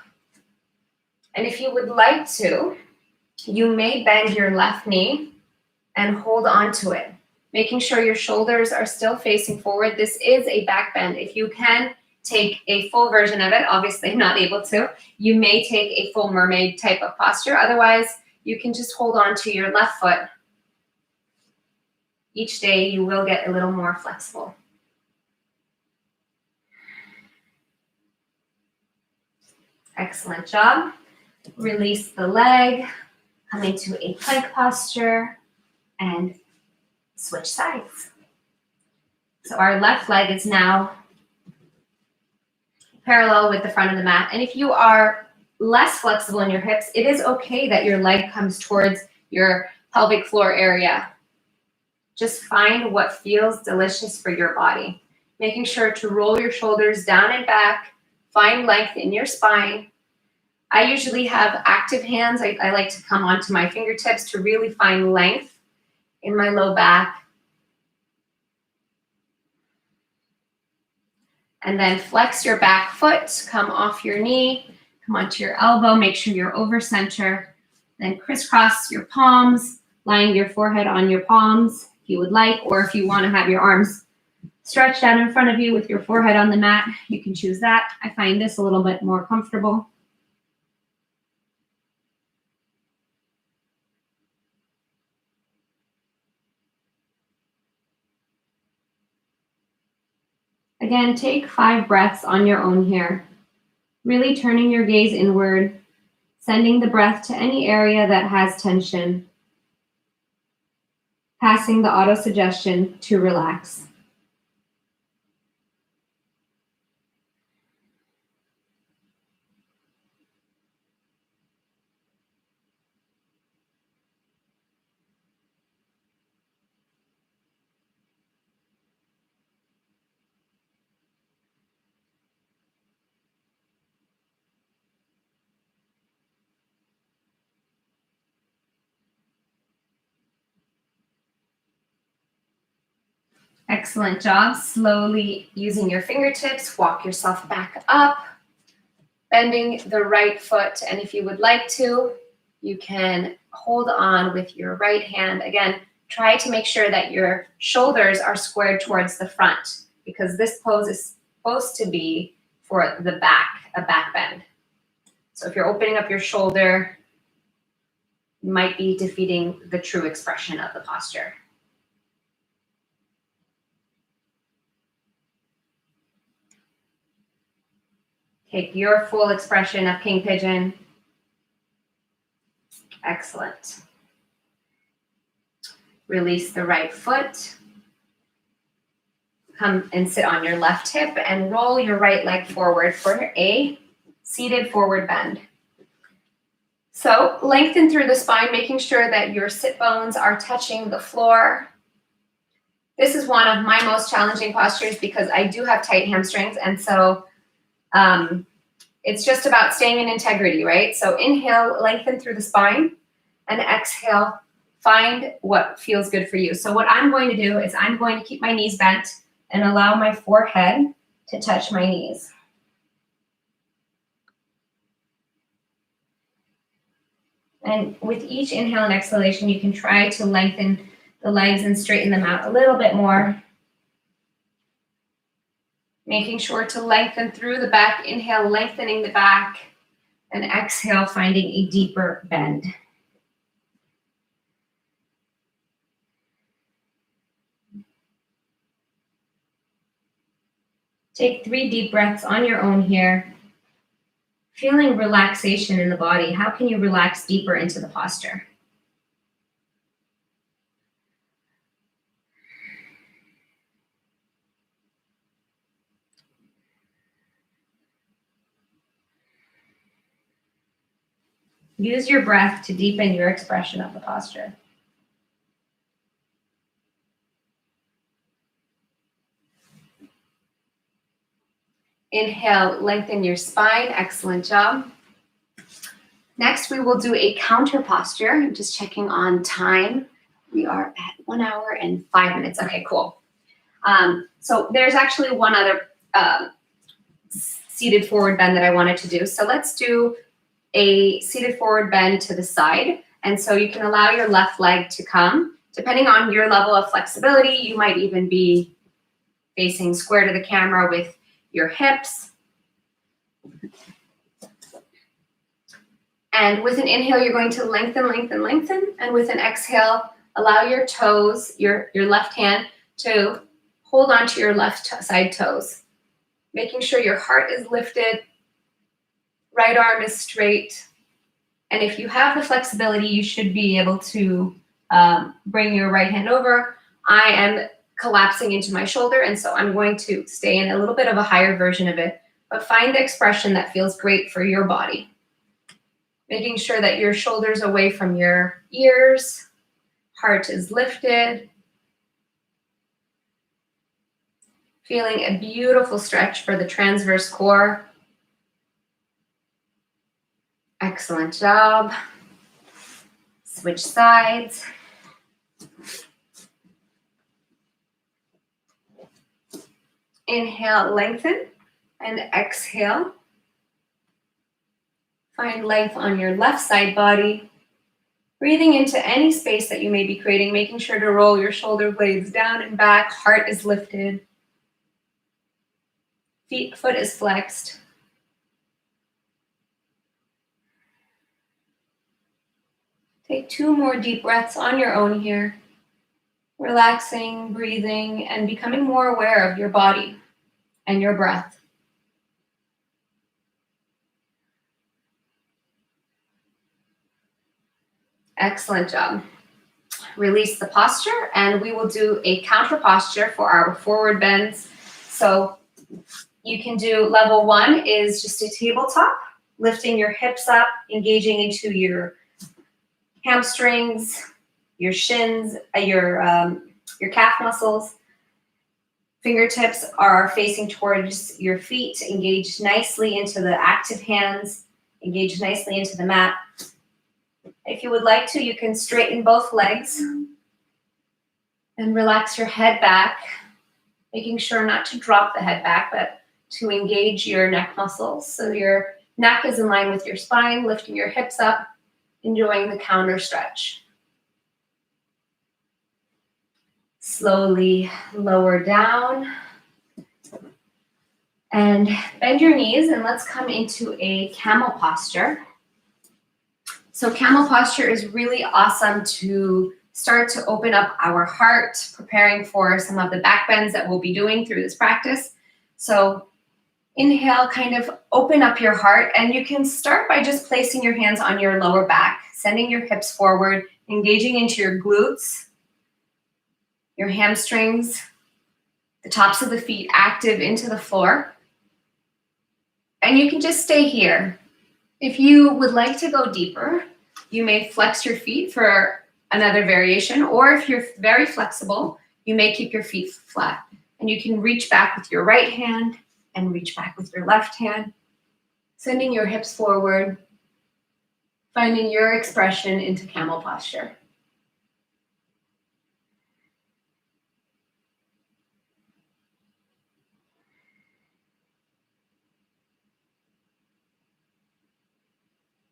And if you would like to, you may bend your left knee and hold on to it, making sure your shoulders are still facing forward. This is a back bend. If you can take a full version of it, obviously I'm not able to, you may take a full mermaid type of posture. Otherwise, you can just hold on to your left foot. Each day you will get a little more flexible. Excellent job. Release the leg, come into a plank posture, and switch sides. So our left leg is now parallel with the front of the mat. And if you are less flexible in your hips, it is okay that your leg comes towards your pelvic floor area. Just find what feels delicious for your body. Making sure to roll your shoulders down and back, find length in your spine. I usually have active hands. I like to come onto my fingertips to really find length in my low back. And then flex your back foot, come off your knee, come onto your elbow, make sure you're over center. Then crisscross your palms, lying your forehead on your palms if you would like, or if you want to have your arms stretched out in front of you with your forehead on the mat, you can choose that. I find this a little bit more comfortable. Again, take 5 breaths on your own here. Really turning your gaze inward, sending the breath to any area that has tension. Passing the auto-suggestion to relax. Excellent job. Slowly using your fingertips, walk yourself back up, bending the right foot. And if you would like to, you can hold on with your right hand. Again, try to make sure that your shoulders are squared towards the front because this pose is supposed to be for the back, a back bend. So if you're opening up your shoulder, you might be defeating the true expression of the posture. Take your full expression of king pigeon. Excellent. Release the right foot. Come and sit on your left hip and roll your right leg forward for a seated forward bend. So lengthen through the spine, making sure that your sit bones are touching the floor. This is one of my most challenging postures because I do have tight hamstrings, and so it's just about staying in integrity, right? So inhale, lengthen through the spine, and exhale, find what feels good for you. So what I'm going to do is I'm going to keep my knees bent and allow my forehead to touch my knees. And with each inhale and exhalation, you can try to lengthen the legs and straighten them out a little bit more. Making sure to lengthen through the back. Inhale, lengthening the back, and exhale, finding a deeper bend. Take 3 deep breaths on your own here. Feeling relaxation in the body. How can you relax deeper into the posture? Use your breath to deepen your expression of the posture. Inhale, lengthen your spine. Excellent job. Next, we will do a counter posture. I'm just checking on time. We are at 1 hour and 5 minutes. Okay, cool. So there's actually one other seated forward bend that I wanted to do. So let's do a seated forward bend to the side. And so you can allow your left leg to come. Depending on your level of flexibility, you might even be facing square to the camera with your hips. And with an inhale, you're going to lengthen, lengthen, lengthen. And with an exhale, allow your toes, your left hand, to hold onto your left side toes, making sure your heart is lifted, right arm is straight. And if you have the flexibility, you should be able to bring your right hand over. I am collapsing into my shoulder, and so I'm going to stay in a little bit of a higher version of it, but find the expression that feels great for your body. Making sure that your shoulders away from your ears, heart is lifted. Feeling a beautiful stretch for the transverse core. Excellent job. Switch sides. Inhale, lengthen, and exhale. Find length on your left side body. Breathing into any space that you may be creating, making sure to roll your shoulder blades down and back. Heart is lifted. Foot is flexed. Take 2 more deep breaths on your own here. Relaxing, breathing, and becoming more aware of your body and your breath. Excellent job. Release the posture, and we will do a counter posture for our forward bends. So you can do level 1 is just a tabletop, lifting your hips up, engaging into your hamstrings, your shins, your calf muscles. Fingertips are facing towards your feet. Engage nicely into the active hands. Engage nicely into the mat. If you would like to, you can straighten both legs and relax your head back, making sure not to drop the head back, but to engage your neck muscles. So your neck is in line with your spine, lifting your hips up, enjoying the counter stretch. Slowly lower down and bend your knees, and let's come into a camel posture. So camel posture is really awesome to start to open up our heart, preparing for some of the back bends that we'll be doing through this practice. So inhale, kind of open up your heart, and you can start by just placing your hands on your lower back, sending your hips forward, engaging into your glutes, your hamstrings, the tops of the feet active into the floor. And you can just stay here. If you would like to go deeper, you may flex your feet for another variation, or if you're very flexible, you may keep your feet flat. And you can reach back with your right hand and reach back with your left hand, sending your hips forward, finding your expression into camel posture.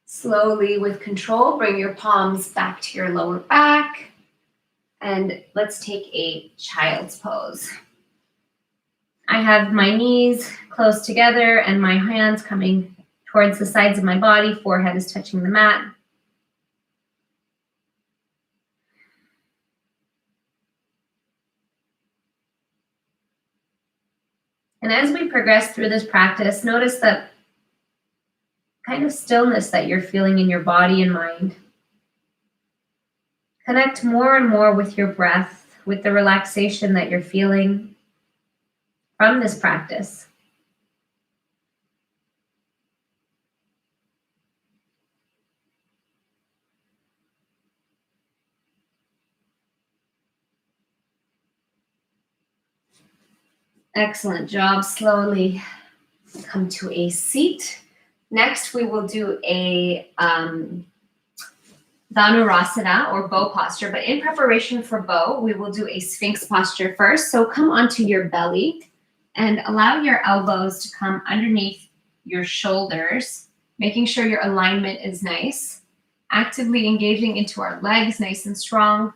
Slowly, with control, bring your palms back to your lower back. And let's take a child's pose. I have my knees close together and my hands coming towards the sides of my body. Forehead is touching the mat. And as we progress through this practice, notice that kind of stillness that you're feeling in your body and mind. Connect more and more with your breath, with the relaxation that you're feeling from this practice. Excellent job. Slowly come to a seat. Next, we will do a Dhanurasana or bow posture, but in preparation for bow, we will do a Sphinx posture first. So come onto your belly And allow your elbows to come underneath your shoulders, making sure your alignment is nice. Actively engaging into our legs, nice and strong.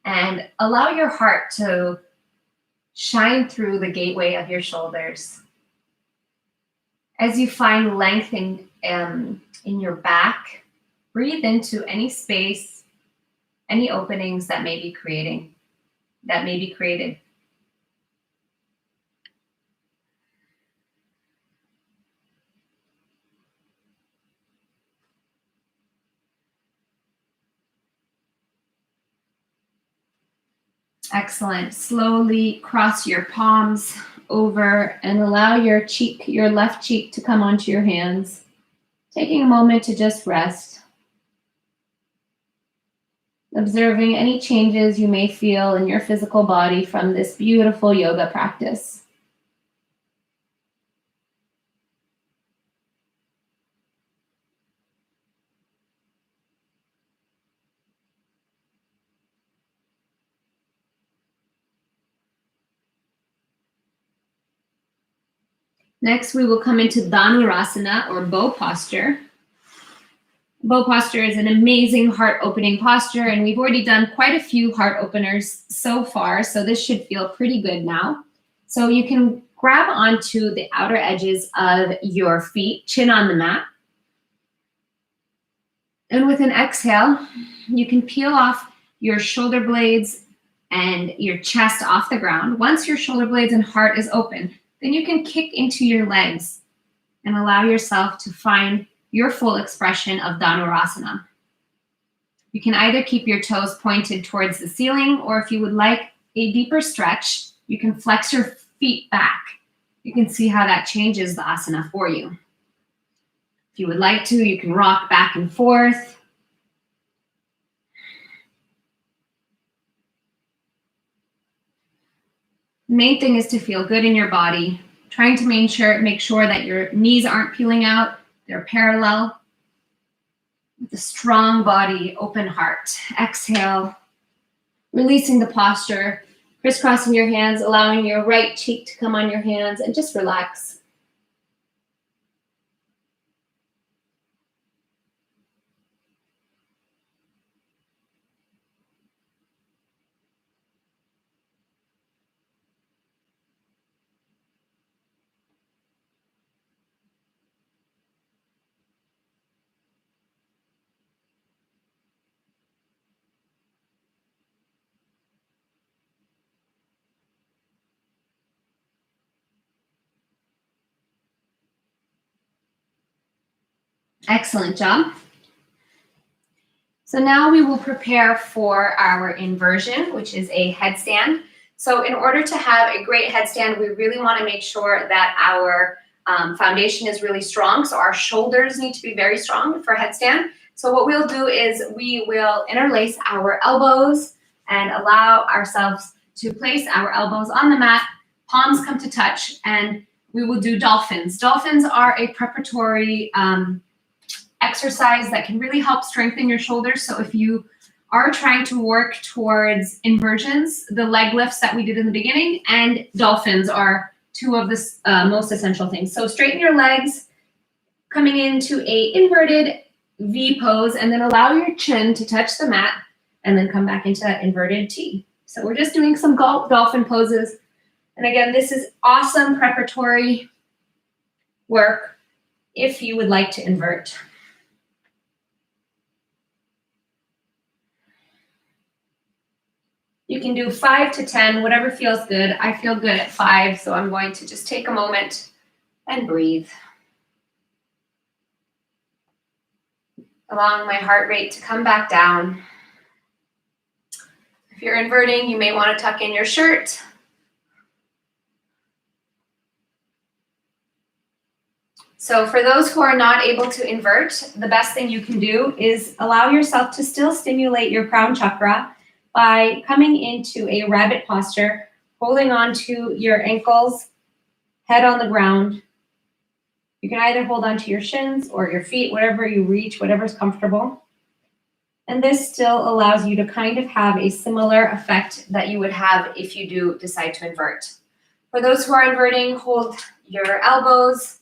And allow your heart to shine through the gateway of your shoulders. As you find length in your back, breathe into any space, any openings that may be created. Excellent. Slowly cross your palms over and allow your left cheek to come onto your hands. Taking a moment to just rest. Observing any changes you may feel in your physical body from this beautiful yoga practice. Next, we will come into Dhanurasana or bow posture. Bow posture is an amazing heart-opening posture, and we've already done quite a few heart openers so far, so this should feel pretty good now. So you can grab onto the outer edges of your feet, chin on the mat. And with an exhale, you can peel off your shoulder blades and your chest off the ground. Once your shoulder blades and heart is open, then you can kick into your legs and allow yourself to find your full expression of Dhanurasana. You can either keep your toes pointed towards the ceiling, or if you would like a deeper stretch, you can flex your feet back. You can see how that changes the asana for you. If you would like to, you can rock back and forth. The main thing is to feel good in your body, trying to make sure that your knees aren't peeling out, they're parallel. With a strong body, open heart. Exhale, releasing the posture, crisscrossing your hands, allowing your right cheek to come on your hands, and just relax. Excellent job. So now we will prepare for our inversion, which is a headstand. So in order to have a great headstand, we really want to make sure that our foundation is really strong. So our shoulders need to be very strong for headstand. So what we'll do is we will interlace our elbows and allow ourselves to place our elbows on the mat, palms come to touch, and we will do dolphins. Dolphins are a preparatory exercise that can really help strengthen your shoulders. So if you are trying to work towards inversions, the leg lifts that we did in the beginning and dolphins are two of the most essential things. So straighten your legs, coming into a inverted V pose, and then allow your chin to touch the mat, and then come back into that inverted T. So we're just doing some dolphin poses. And again, this is awesome preparatory work if you would like to invert. You can do 5 to 10, whatever feels good. I feel good at 5, so I'm going to just take a moment and breathe. Allowing my heart rate to come back down. If you're inverting, you may want to tuck in your shirt. So for those who are not able to invert, the best thing you can do is allow yourself to still stimulate your crown chakra by coming into a rabbit posture, holding on to your ankles, head on the ground. You can either hold onto your shins or your feet, whatever you reach, whatever's comfortable. And this still allows you to kind of have a similar effect that you would have if you do decide to invert. For those who are inverting, hold your elbows,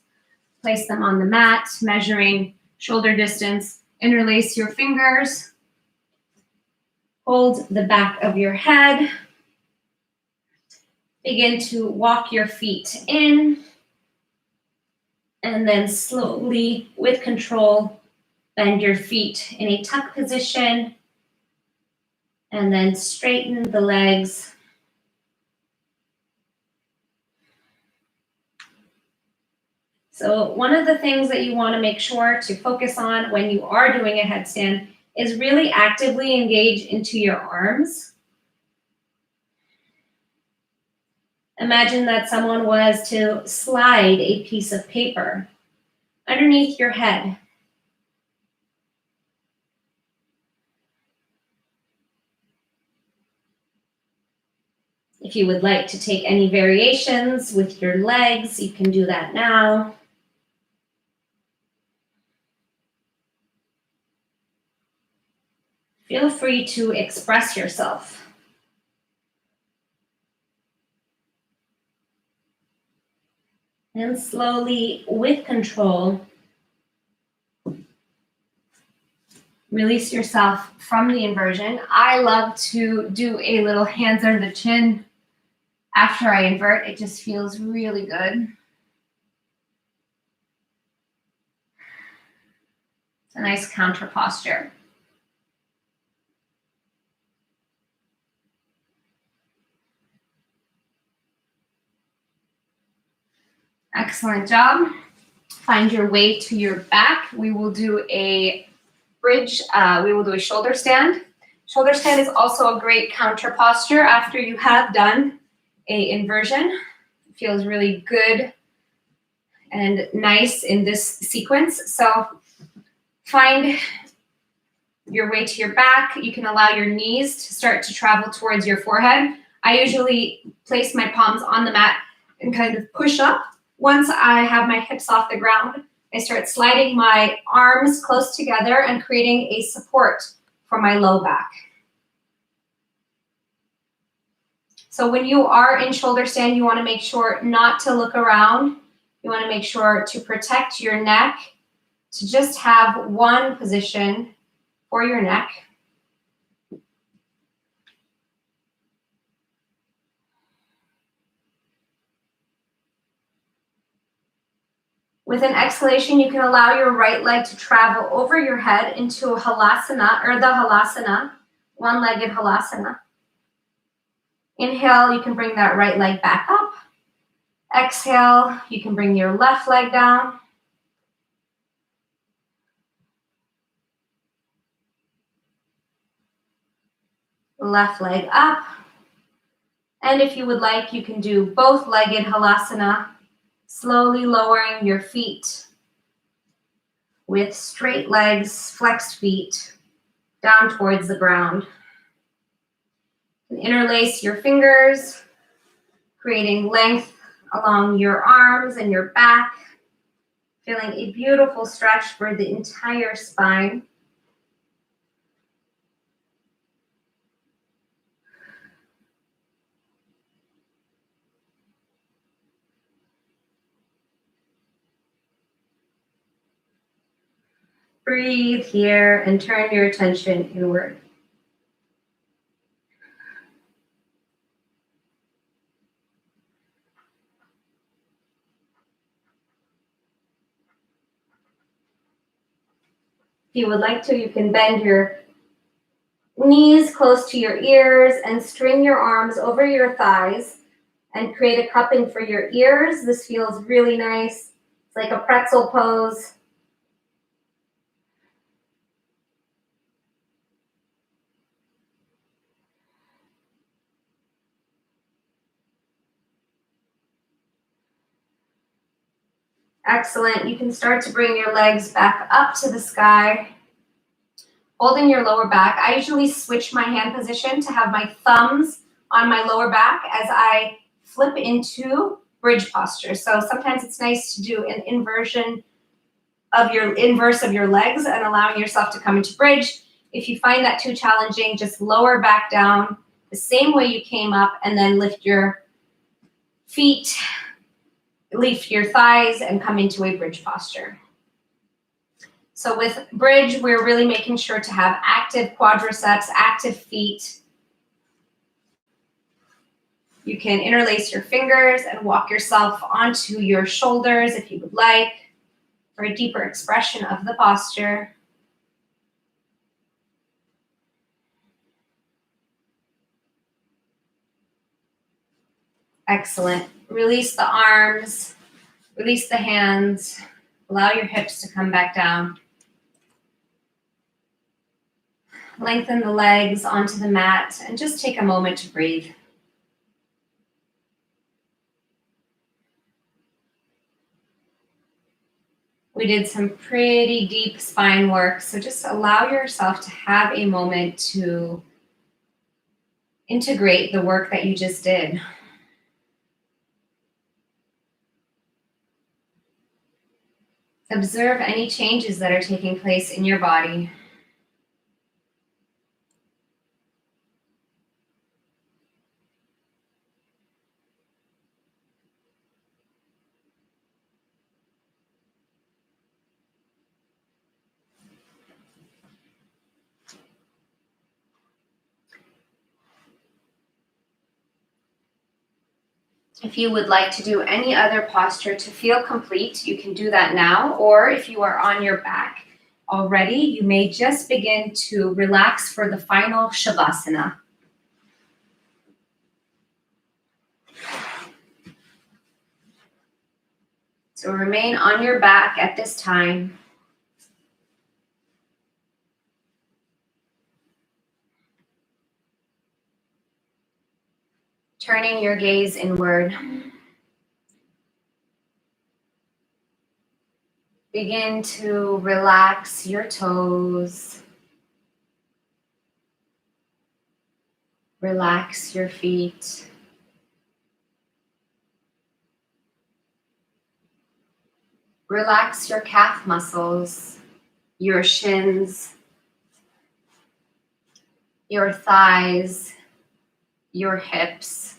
place them on the mat, measuring shoulder distance. Interlace your fingers. Hold the back of your head. Begin to walk your feet in. And then slowly, with control, bend your feet in a tuck position. And then straighten the legs. So one of the things that you want to make sure to focus on when you are doing a headstand is really actively engage into your arms. Imagine that someone was to slide a piece of paper underneath your head. If you would like to take any variations with your legs, you can do that now. Feel free to express yourself. And slowly, with control, release yourself from the inversion. I love to do a little hands under the chin after I invert. It just feels really good. It's a nice counter posture. Excellent job. Find your way to your back. We will do a bridge. We will do a shoulder stand. Shoulder stand is also a great counter posture after you have done a inversion. It feels really good and nice in this sequence. So find your way to your back. You can allow your knees to start to travel towards your forehead. I usually place my palms on the mat and kind of push up. Once I have my hips off the ground, I start sliding my arms close together and creating a support for my low back. So when you are in shoulder stand, you want to make sure not to look around. You want to make sure to protect your neck, to just have one position for your neck. With an exhalation, you can allow your right leg to travel over your head into a halasana, or the halasana, one-legged halasana. Inhale, you can bring that right leg back up. Exhale, you can bring your left leg down. Left leg up. And if you would like, you can do both-legged halasana, slowly lowering your feet with straight legs, flexed feet, down towards the ground. And interlace your fingers, creating length along your arms and your back, feeling a beautiful stretch for the entire spine. Breathe here and turn your attention inward. If you would like to, you can bend your knees close to your ears and string your arms over your thighs and create a cupping for your ears. This feels really nice. It's like a pretzel pose. Excellent. You can start to bring your legs back up to the sky, holding your lower back. I usually switch my hand position to have my thumbs on my lower back as I flip into bridge posture. So sometimes it's nice to do an inverse of your legs and allowing yourself to come into bridge. If you find that too challenging, just lower back down the same way you came up and then lift your feet, lift your thighs, and come into a bridge posture. So with bridge, we're really making sure to have active quadriceps, active feet. You can interlace your fingers and walk yourself onto your shoulders if you would like, for a deeper expression of the posture. Excellent. Release the arms, release the hands, allow your hips to come back down. Lengthen the legs onto the mat and just take a moment to breathe. We did some pretty deep spine work, so just allow yourself to have a moment to integrate the work that you just did. Observe any changes that are taking place in your body. If you would like to do any other posture to feel complete, you can do that now, or if you are on your back already, you may just begin to relax for the final Shavasana. So remain on your back at this time. Turning your gaze inward. Begin to relax your toes. Relax your feet. Relax your calf muscles, your shins, your thighs, your hips.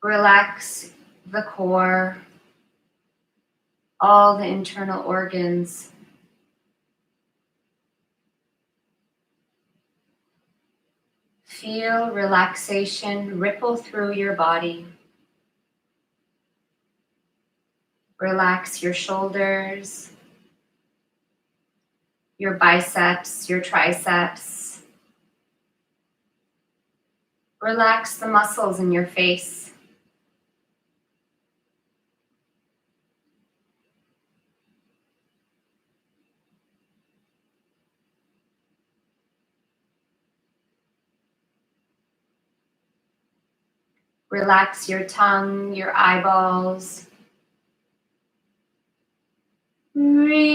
Relax the core, all the internal organs. Feel relaxation ripple through your body. Relax your shoulders, your biceps, your triceps. Relax the muscles in your face. Relax your tongue, your eyeballs. Relax.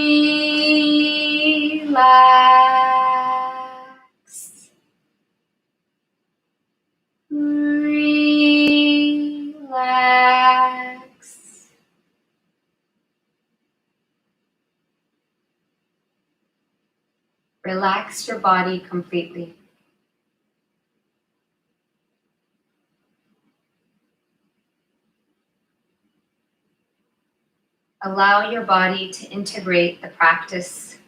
Relax. Relax your body completely. Allow your body to integrate the practice.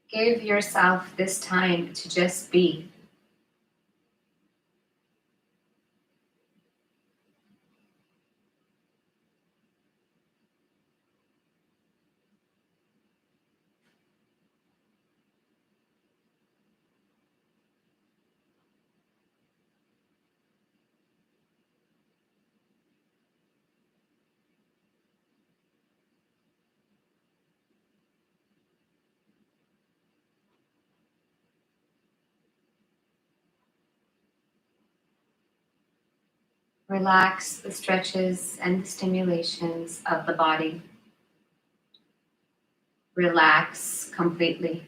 Give yourself this time to just be. Relax the stretches and the stimulations of the body. Relax completely.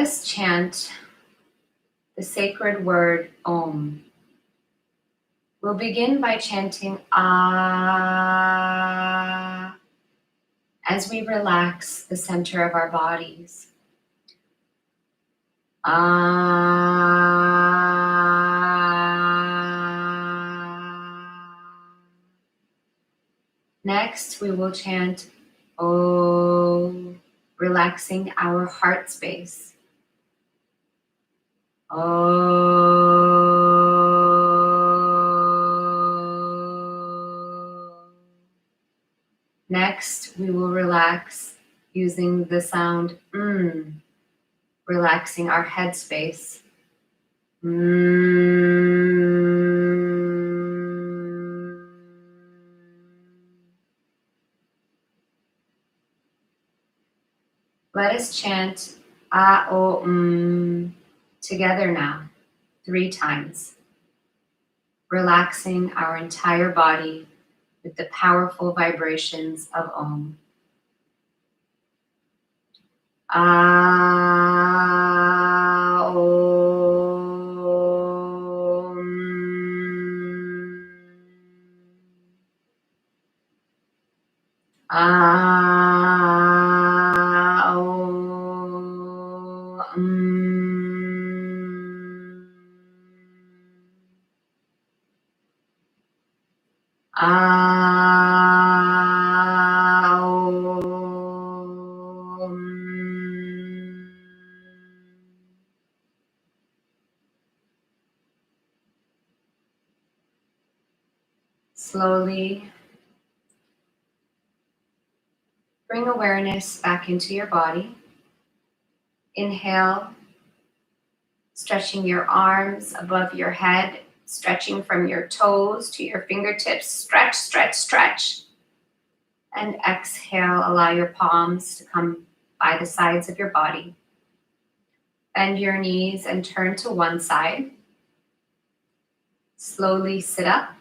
us chant the sacred word Om. We'll begin by chanting Ah as we relax the center of our bodies. Next, we will chant O, relaxing our heart space. O. Next, we will relax using the sound relaxing our head space. Let us chant A-O together now, 3 times, relaxing our entire body with the powerful vibrations of Om. Slowly bring awareness back into your body. Inhale, stretching your arms above your head, stretching from your toes to your fingertips. Stretch, stretch, stretch. And exhale, allow your palms to come by the sides of your body. Bend your knees and turn to one side. Slowly sit up.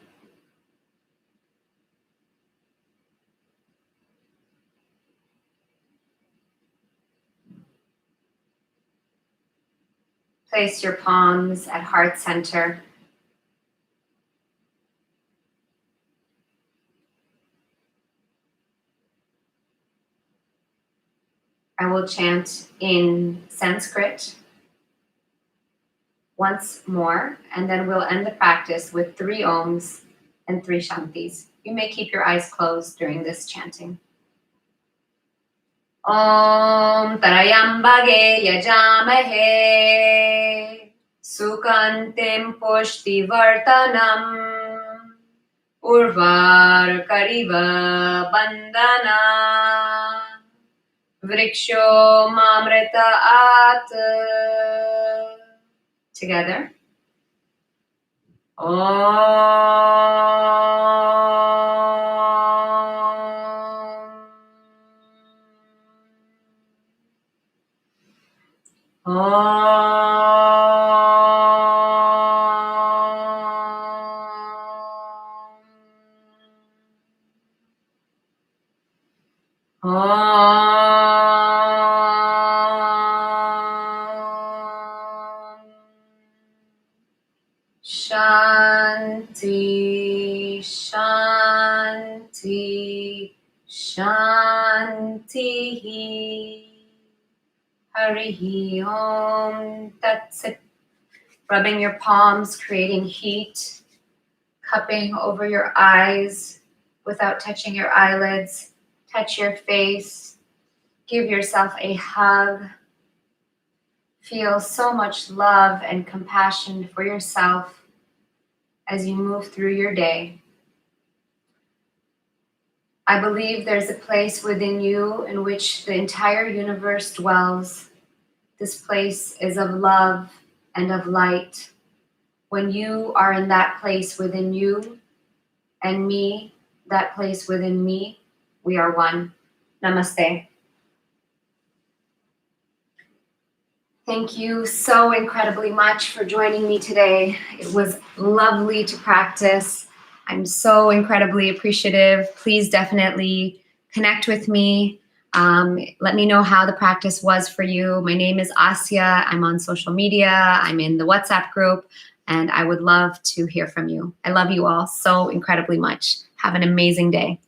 Place your palms at heart center. I will chant in Sanskrit once more, and then we'll end the practice with 3 Oms and 3 Shantis. You may keep your eyes closed during this chanting. Om Trayambage Yajamahe Sukantim Pushti Vartanam Urvar Kariva Bandana Vriksho Mamrita At. Together. Shanti, Shanti, Shanti. Harihi Om Tat Sat. Rubbing your palms, creating heat, cupping over your eyes without touching your eyelids. Touch your face. Give yourself a hug. Feel so much love and compassion for yourself as you move through your day. I believe there's a place within you in which the entire universe dwells. This place is of love and of light. When you are in that place within you and me, that place within me, we are one. Namaste. Thank you so incredibly much for joining me today. It was lovely to practice. I'm so incredibly appreciative. Please definitely connect with me Let me know how the practice was for you. My name is Asya. I'm on social media. I'm in the WhatsApp group, and I would love to hear from you. I love you all so incredibly much. Have an amazing day.